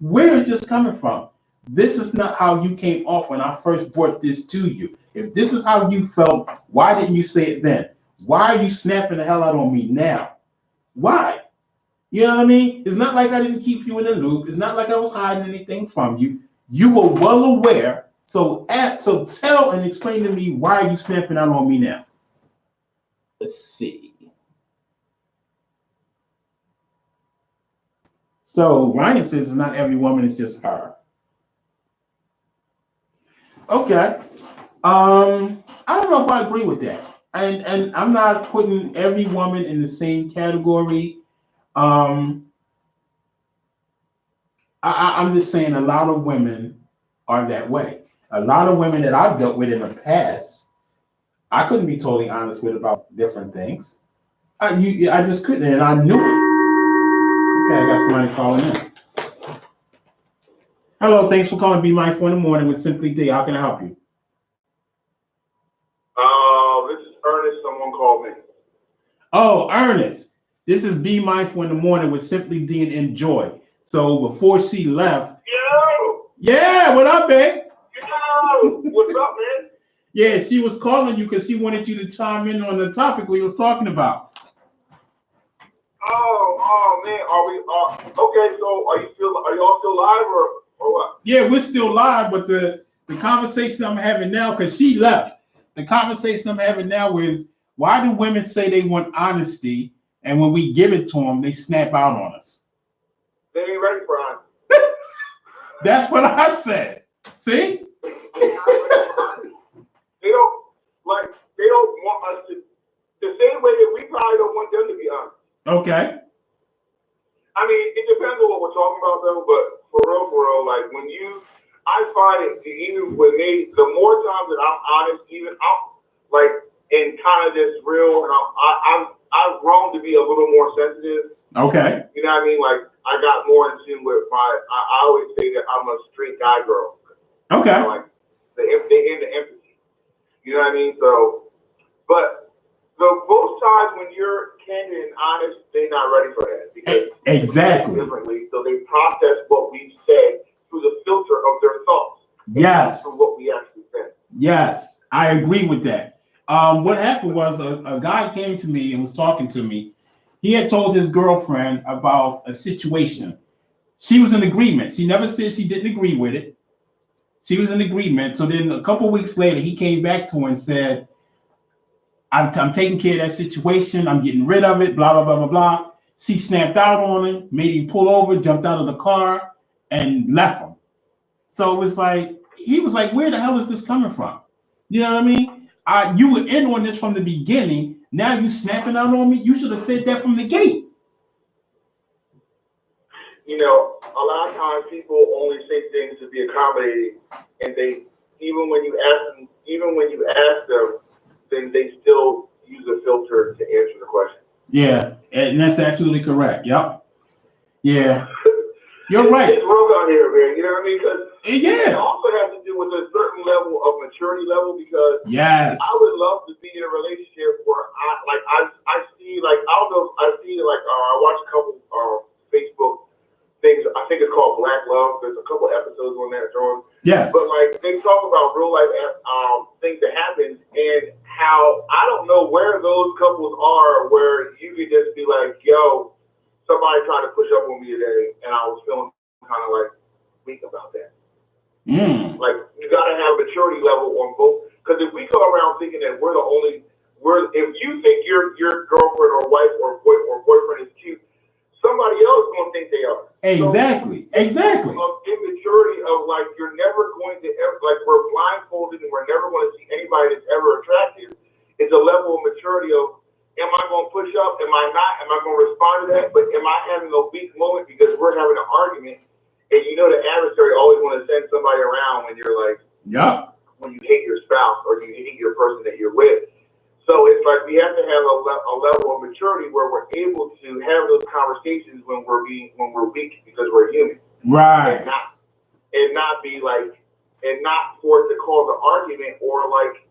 Where is this coming from? This is not how you came off when I first brought this to you. If this is how you felt, why didn't you say it then? Why are you snapping the hell out on me now? Why? You know what I mean? It's not like I didn't keep you in the loop. It's not like I was hiding anything from you. You were well aware. So tell and explain to me why are you snapping out on me now? Let's see. So Ryan says not every woman is just her. Okay. I don't know if I agree with that. And I'm not putting every woman in the same category. I'm just saying a lot of women are that way. A lot of women that I've dealt with in the past, I couldn't be totally honest with about different things. I just couldn't, and I knew it. Okay, I got somebody calling in. Hello, thanks for calling Be Mindful in the Morning with Simply D. How can I help you? This is Ernest. Someone called me. Oh, Ernest, this is Be Mindful in the Morning with Simply D and Enjoy. So before she left, Yo! yeah, what up, babe? Yo! What's up, man? Yeah, she was calling you because she wanted you to chime in on the topic we was talking about. Oh man, are we? Okay, so are y'all still live or what? Yeah, we're still live, but the conversation I'm having now, because she left, the conversation I'm having now is, why do women say they want honesty, and when we give it to them, they snap out on us? They ain't ready for honesty. That's what I said. See? They don't want us to, the same way that we probably don't want them to be honest. Okay. I mean, it depends on what we're talking about though, but for real, like I find it, even with me, the more times that I'm honest, even I'm like, and kind of just real, and I've grown to be a little more sensitive. Okay. You know what I mean? Like, I got more in tune with I always say that I'm a straight guy girl. Okay. You know, like, the empathy. You know what I mean? So, but most times when you're candid and honest, they're not ready for that because exactly differently. So they process what we say through the filter of their thoughts. Yes. Through what we actually said. Yes, I agree with that. What happened was a guy came to me and was talking to me. He had told his girlfriend about a situation. She was in agreement. She never said she didn't agree with it. She was in agreement. So then a couple of weeks later, he came back to her and said, I'm taking care of that situation. I'm getting rid of it, blah, blah, blah, blah, blah. She snapped out on him, made him pull over, jumped out of the car, and left him. So it was like, he was like, where the hell is this coming from? You know what I mean? You were in on this from the beginning. Now you snapping out on me? You should have said that from the gate. You know, a lot of times people only say things to be accommodating, and even when you ask them, then they still use a filter to answer the question. Yeah, and that's absolutely correct. Yep. Yeah. You're right. It's rough out here, man. You know what I mean? Because yeah. it also has to do with a certain level of maturity level. Because yes, I would love to be in a relationship where I see, like, I don't know, I watch a couple Facebook things. I think it's called Black Love. There's a couple episodes on that drawing. Yes. But like they talk about real life things that happen and how I don't know where those couples are where you could just be like, yo, somebody tried to push up on me today, and I was feeling kind of like weak about that. Like you got to have maturity level on both, because if we go around thinking that if you think your girlfriend or wife or boyfriend is cute, somebody else is gonna think they are. Exactly. So, exactly. Of immaturity of like you're never going to ever, like, we're blindfolded and we're never going to see anybody that's ever attractive. It's a level of maturity of, am I going to push up? Am I not? Am I going to respond to that? But am I having a weak moment because we're having an argument? And you know the adversary always want to send somebody around when you're like, yep, when you hate your spouse or you hate your person that you're with. So it's like we have to have a level of maturity where we're able to have those conversations when we're weak because we're human. Right. And not be like, and not for it to cause an argument or like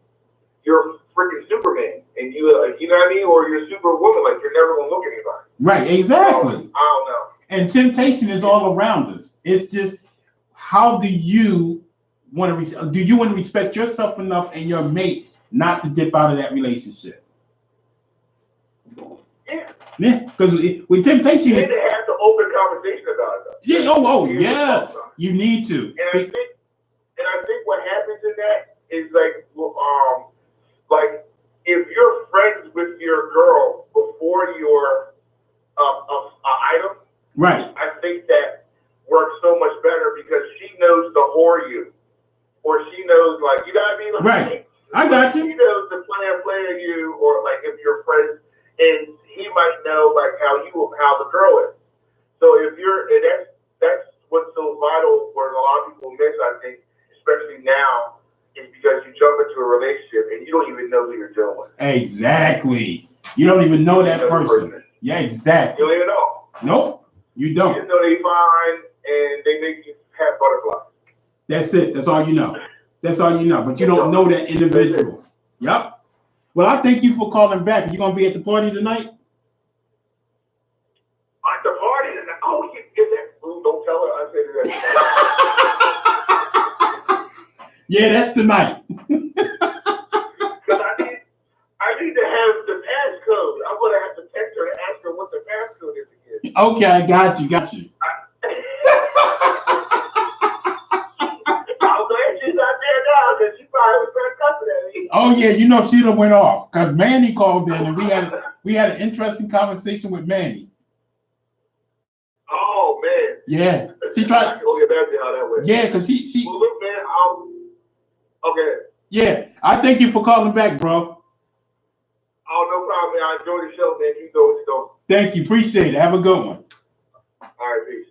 you're freaking Superman and you know what I mean, or you're Superwoman, like you're never gonna look at anybody. Right. Exactly. So, I don't know. And temptation is all around us. It's just, how do you want to respect yourself enough and your mate not to dip out of that relationship? Yeah, because with temptation, you need to have the open conversation about it. Yeah, yes, you need to. And I think what happens in that is like if you're friends with your girl before your item, right? I think that works so much better because she knows to whore you, or she knows, like, you know what I mean? Like, right. I got you. She knows to play you, or like if you're friends, and he might know like how the girl is. So if you're, and that's what's so vital, where a lot of people miss, I think, especially now, is because you jump into a relationship and you don't even know who you're dealing with. Exactly. You don't even know that person. Yeah, exactly. You don't even know. Nope, you don't. You just know they fine and they make you have butterflies. That's it. That's all you know. That's all you know. But you don't know that individual. Yep. Well, I thank you for calling back. Are you gonna be at the party tonight? At the party tonight? Oh, don't tell her I said that. Yeah, that's tonight. Because I need to have the passcode. I'm gonna have to text her to ask her what the passcode Okay, I got you. I'm glad she's not there now because she probably was very cussing at me. Oh yeah, you know she'd have went off because Manny called in and we had an interesting conversation with Manny. Oh man. Yeah, she tried. I can go get back to how that went. Yeah, because she. Well, look, man, okay. Yeah, I thank you for calling back, bro. Oh, no problem, man. I enjoy the show, man. You know what you know. Thank you, appreciate it. Have a good one. All right, peace.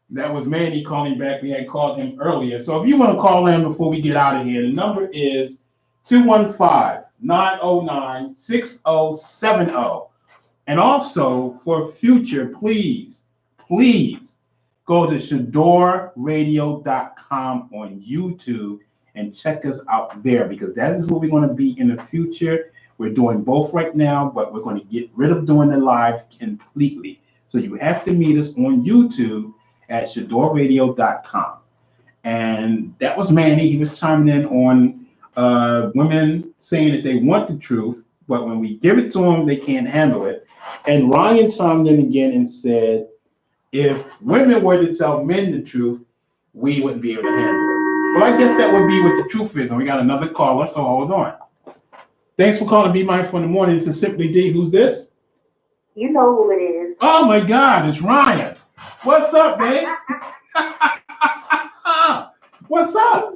That was Manny calling back. We had called him earlier. So if you want to call in before we get out of here, the number is 215-909-6070. And also for future, please go to shadorradio.com on YouTube and check us out there because that is where we're going to be in the future. We're doing both right now, but we're going to get rid of doing the live completely. So you have to meet us on YouTube at shadorradio.com. And that was Manny. He was chiming in on women saying that they want the truth, but when we give it to them, they can't handle it. And Ryan chimed in again and said, if women were to tell men the truth, we wouldn't be able to handle it. Well, I guess that would be what the truth is. And we got another caller, so hold on. Thanks for calling Be Mindful in the Morning. This is Simply D. Who's this? You know who it is. Oh my God, it's Ryan. What's up, babe? What's up?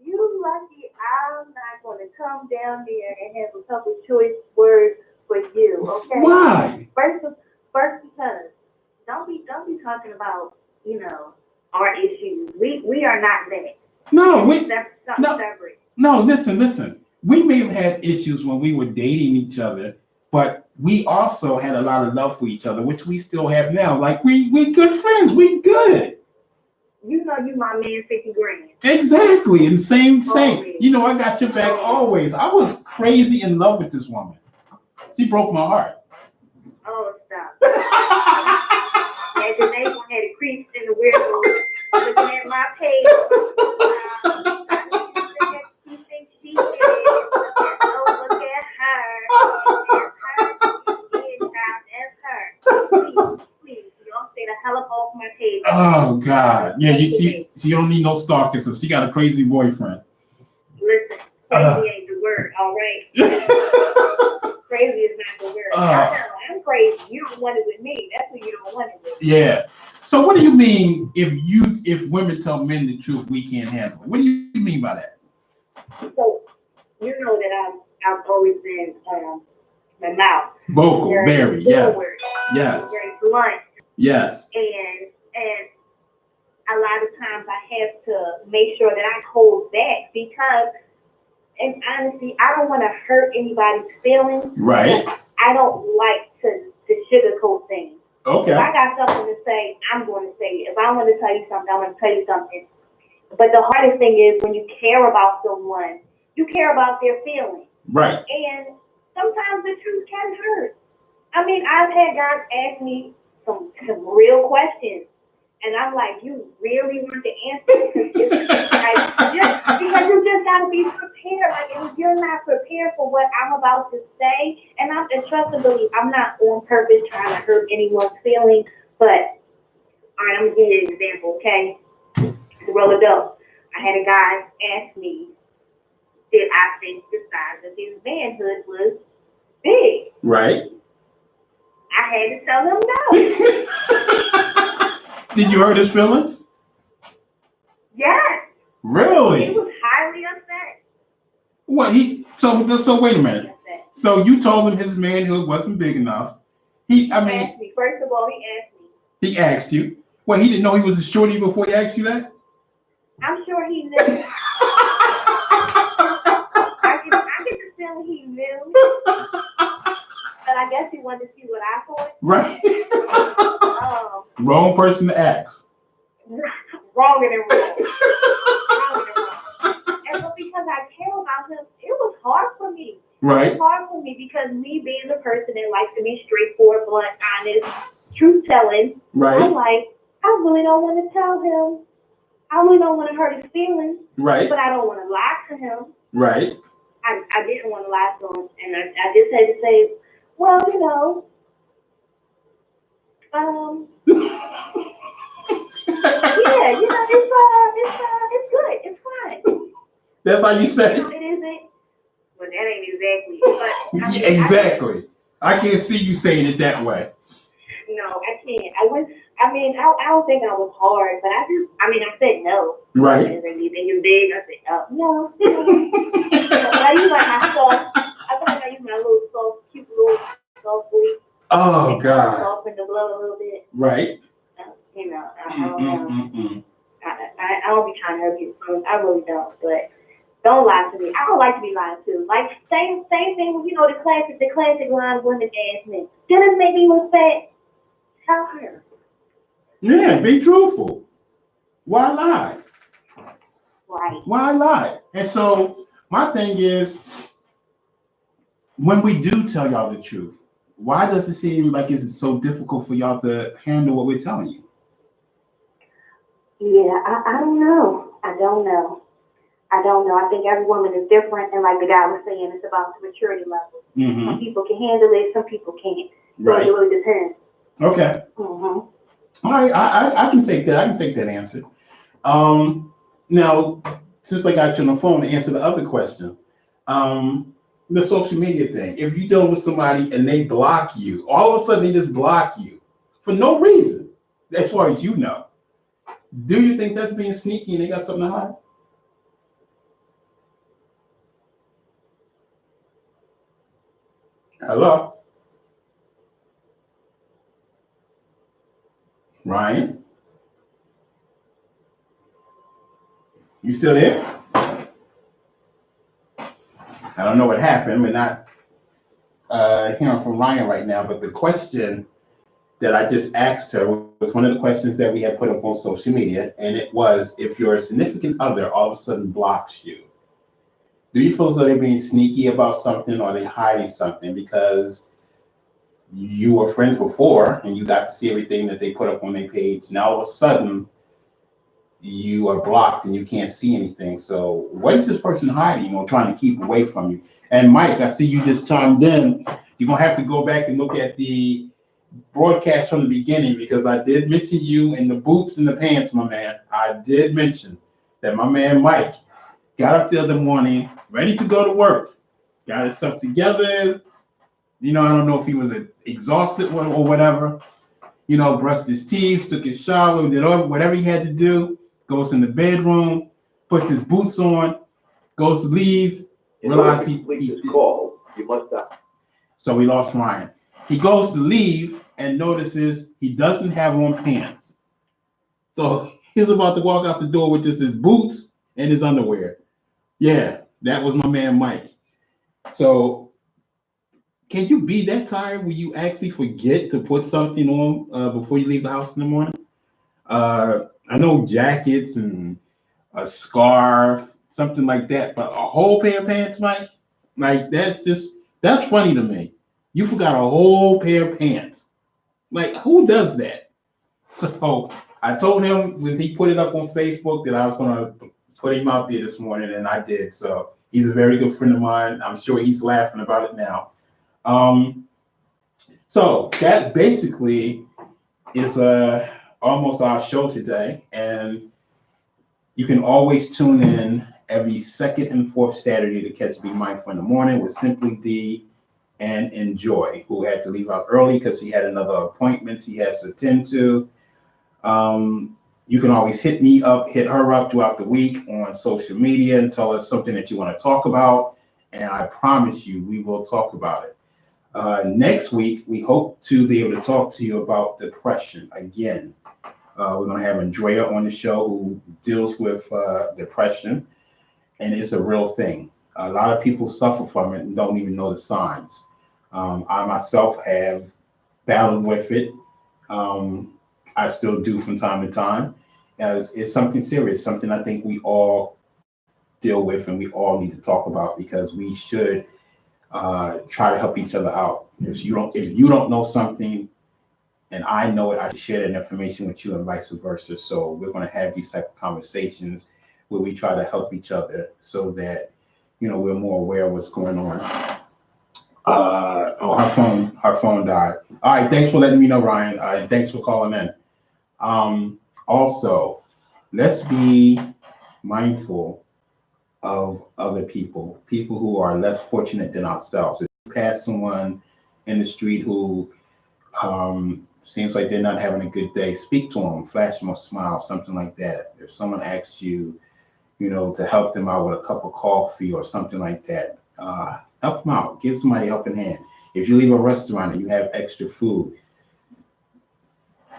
You lucky I'm not going to come down there and have a couple choice words for you, okay? Why? First because don't be talking about, our issues. We are not that. No, That's something separate. No, listen. We may have had issues when we were dating each other, but we also had a lot of love for each other, which we still have now. Like we good friends. We good. You know you my man 50 grand. Exactly. And same. Always. You know, I got your back always. I was crazy in love with this woman. She broke my heart. Oh, stop. Yeah, the neighbor had a creep in the window looking at my page. She thinks she is. Oh, look at her. That's her. Please, don't stay the hell up off my page. Oh God. Yeah, you don't need no stalkers because she got a crazy boyfriend. Listen, crazy ain't the word, all right? Crazy is not the word. I'm crazy. You don't want it with me. That's who you don't want it with. Yeah. So what do you mean if women tell men the truth, we can't handle it? What do you mean by that? So you know that I've always been my mouth. Vocal, very, yes. Yes. Very blunt. Yes. And a lot of times I have to make sure that I hold back because, and honestly, I don't want to hurt anybody's feelings. Right. I don't like to sugarcoat things. Okay. If I got something to say, I'm going to say it. If I want to tell you something, I'm going to tell you something. But the hardest thing is when you care about someone, you care about their feelings. Right. And sometimes the truth can hurt. I mean, I've had guys ask me some real questions. And I'm like, you really want to answer? Because you just got to be prepared. Like, if you're not prepared for what I'm about to say, and trust and believe, I'm not on purpose trying to hurt anyone's feelings, but all right, I'm going to give you an example, okay? It's real adult. I had a guy ask me, did I think the size of his manhood was big? Right. I had to tell him no. Did you hurt his feelings? Yes. Really? He was highly upset. What so wait a minute. So you told him his manhood wasn't big enough. He asked me. First of all, he asked me. He asked you. Well, he didn't know he was a shorty before he asked you that? I'm sure he knew. I get the feeling he knew. But I guess he wanted to see what I thought. Right. Wrong person to ask. Wrong and wrong. And but because I care about him, it was hard for me. Right. It was hard for me because me being the person that likes to be straightforward, blunt, honest, truth-telling, right. I'm like, I really don't want to tell him. I really don't want to hurt his feelings. Right. But I don't want to lie to him. Right. I didn't want to lie to him. And I just had to say, well, Yeah, it's good. It's fine. That's how you say No, it? it isn't. Well, that ain't exactly. But I Yeah, mean, exactly. I can't see you saying it that way. no, I can't. I don't think I was hard, but I said no. Right. Is anything is big? I said no. But I use like my soft. I feel like I use my little soft, cute little soft voice. Oh, and God. Soften the blow a little bit. Right. I don't know. I don't be trying to hurt people. I really don't. But don't lie to me. I don't like to be lied to. Like same thing with the classic line women ask me. Didn't make me look fat. Tell her. Yeah, be truthful. Why lie? Right. Why lie? And so my thing is, when we do tell y'all the truth, why does it seem like it's so difficult for y'all to handle what we're telling you? Yeah, I don't know. I don't know. I think every woman is different, and like the guy was saying, it's about the maturity level. Mm-hmm. Some people can handle it, some people can't. So Right. it really depends. Okay. Mm-hmm. All right. I can take that. I can take that answer. Now, since I got you on the phone to answer the other question, the social media thing. If you deal with somebody and they block you, all of a sudden they just block you for no reason, as far as you know. Do you think that's being sneaky and they got something to hide? Hello? Ryan? You still there? I don't know what happened. We're not hearing from Ryan right now, but the question that I just asked her was one of the questions that we had put up on social media, and it was, if your significant other all of a sudden blocks you, do you feel as though they're being sneaky about something, or are they hiding something because you were friends before and you got to see everything that they put up on their page? Now all of a sudden you are blocked and you can't see anything. So what is this person hiding or trying to keep away from you? And Mike, I see you just chimed in. You're gonna have to go back and look at the broadcast from the beginning, because I did mention you in the boots and the pants, my man. I did mention that my man Mike got up there the morning, ready to go to work, got his stuff together. I don't know if he was exhausted or whatever. Brushed his teeth, took his shower, did whatever he had to do, goes in the bedroom, puts his boots on, goes to leave, realize he call, you must not. So we lost Ryan. He goes to leave and notices he doesn't have on pants. So he's about to walk out the door with just his boots and his underwear. Yeah, that was my man Mike. So can you be that tired where you actually forget to put something on before you leave the house in the morning? I know jackets and a scarf, something like that, but a whole pair of pants, Mike? Like, that's funny to me. You forgot a whole pair of pants. Like, who does that? So I told him when he put it up on Facebook that I was going to put him out there this morning, and I did. So he's a very good friend of mine. I'm sure he's laughing about it now. So that basically is almost our show today, and you can always tune in every second and fourth Saturday to catch Be Mindful in the Morning with Simply D and Enjoy, who had to leave out early because he had another appointments he has to attend to. You can always hit her up throughout the week on social media and tell us something that you want to talk about, and I promise you we will talk about it. Next week, we hope to be able to talk to you about depression again. We're going to have Andrea on the show, who deals with depression, and it's a real thing. A lot of people suffer from it and don't even know the signs. I myself have battled with it. I still do from time to time. As it's something serious, something I think we all deal with and we all need to talk about, because we should try to help each other out. If you don't know something and I know it, I share that information with you and vice versa. So we're going to have these type of conversations where we try to help each other so that we're more aware of what's going on. Her phone died. All right, thanks for letting me know, Ryan. Thanks for calling in. Also, let's be mindful of other people who are less fortunate than ourselves. If you pass someone in the street who seems like they're not having a good day, speak to them, flash them a smile, something like that. If someone asks you, to help them out with a cup of coffee or something like that, help them out. Give somebody a helping hand. If you leave a restaurant and you have extra food,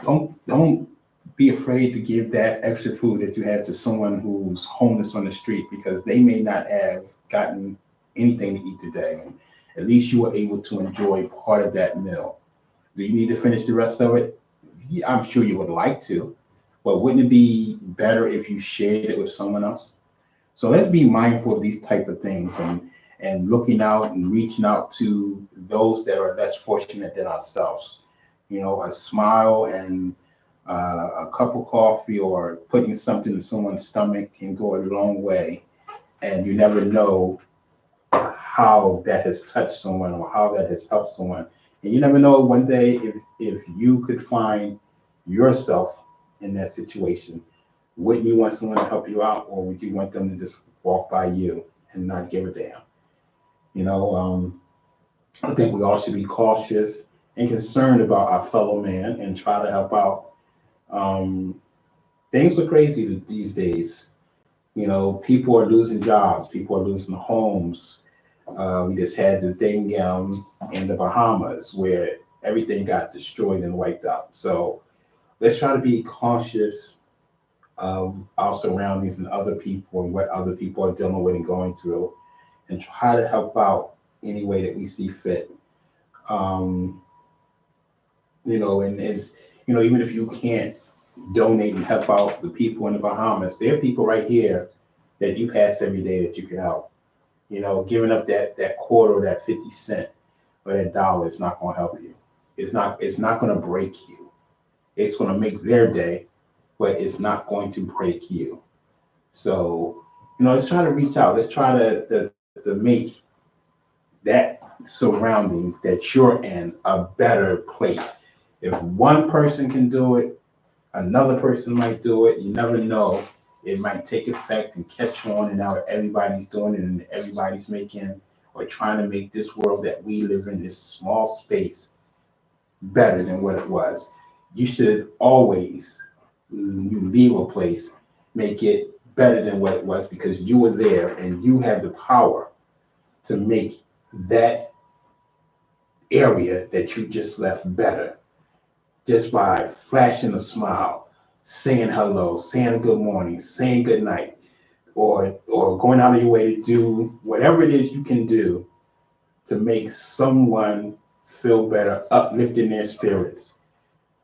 don't be afraid to give that extra food that you have to someone who's homeless on the street, because they may not have gotten anything to eat today, and at least you were able to enjoy part of that meal. Do you need to finish the rest of it? Yeah, I'm sure you would like to, but wouldn't it be better if you shared it with someone else? So let's be mindful of these type of things, and looking out and reaching out to those that are less fortunate than ourselves. A smile and a cup of coffee or putting something in someone's stomach can go a long way. And you never know how that has touched someone or how that has helped someone. And you never know one day if you could find yourself in that situation. Wouldn't you want someone to help you out, or would you want them to just walk by you and not give a damn? You know, I think we all should be cautious and concerned about our fellow man and try to help out. Um, Things are crazy these days. People are losing jobs, people are losing homes. We just had the thing in the Bahamas where everything got destroyed and wiped out. So let's try to be cautious of our surroundings and other people and what other people are dealing with and going through, and try to help out any way that we see fit. Um, and even if you can't donate and help out the people in the Bahamas, there are people right here that you pass every day that you can help. Giving up that quarter or that 50 cent or that dollar is not going to help you. It's not going to break you. It's going to make their day, but it's not going to break you. So, let's try to reach out. Let's try to make that surrounding that you're in a better place. If one person can do it, another person might do it. You never know. It might take effect and catch on, and now everybody's doing it, and everybody's making or trying to make this world that we live in, this small space, better than what it was. You should always, when you leave a place, make it better than what it was, because you were there and you have the power to make that area that you just left better, just by flashing a smile, saying hello, saying good morning, saying good night, or going out of your way to do whatever it is you can do to make someone feel better, uplifting their spirits,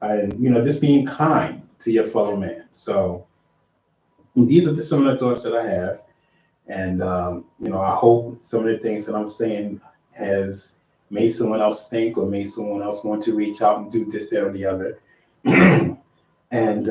and just being kind to your fellow man. So these are just some of the thoughts that I have, and I hope some of the things that I'm saying has made someone else think or made someone else want to reach out and do this, that, or the other. And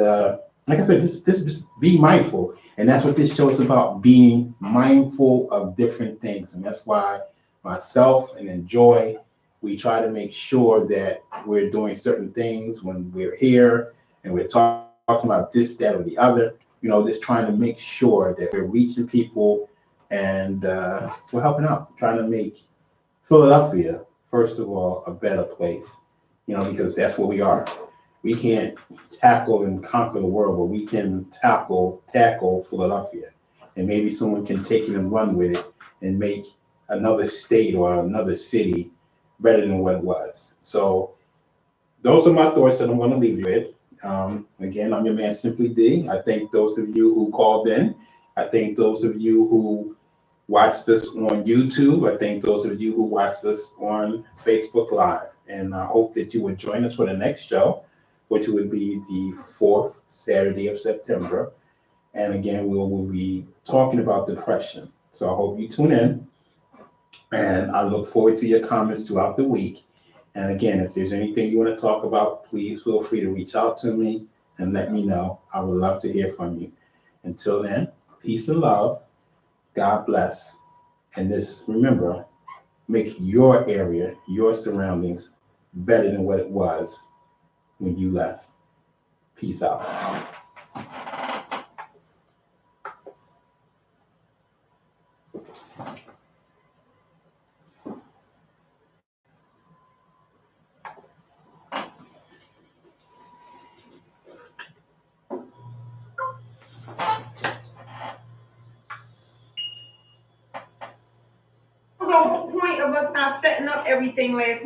like I said, just be mindful, and that's what this show is about: being mindful of different things. And that's why myself and Enjoy, we try to make sure that we're doing certain things when we're here and we're talking about this, that, or the other. Just trying to make sure that we're reaching people, and we're helping out, trying to make Philadelphia, first of all, a better place. Because that's what we are. We can't tackle and conquer the world, but we can tackle Philadelphia, and maybe someone can take it and run with it and make another state or another city better than what it was. So those are my thoughts that I'm going to leave you with. Again, I'm your man, Simply D. I thank those of you who called in. I thank those of you who watched us on YouTube. I thank those of you who watched us on Facebook Live. And I hope that you would join us for the next show, which would be the 4th Saturday of September. And again, we will be talking about depression. So I hope you tune in. And I look forward to your comments throughout the week. And again, if there's anything you want to talk about, please feel free to reach out to me and let me know. I would love to hear from you. Until then, peace and love. God bless. And remember, make your area, your surroundings better than what it was when you left. Peace out. The whole point of us not setting up everything last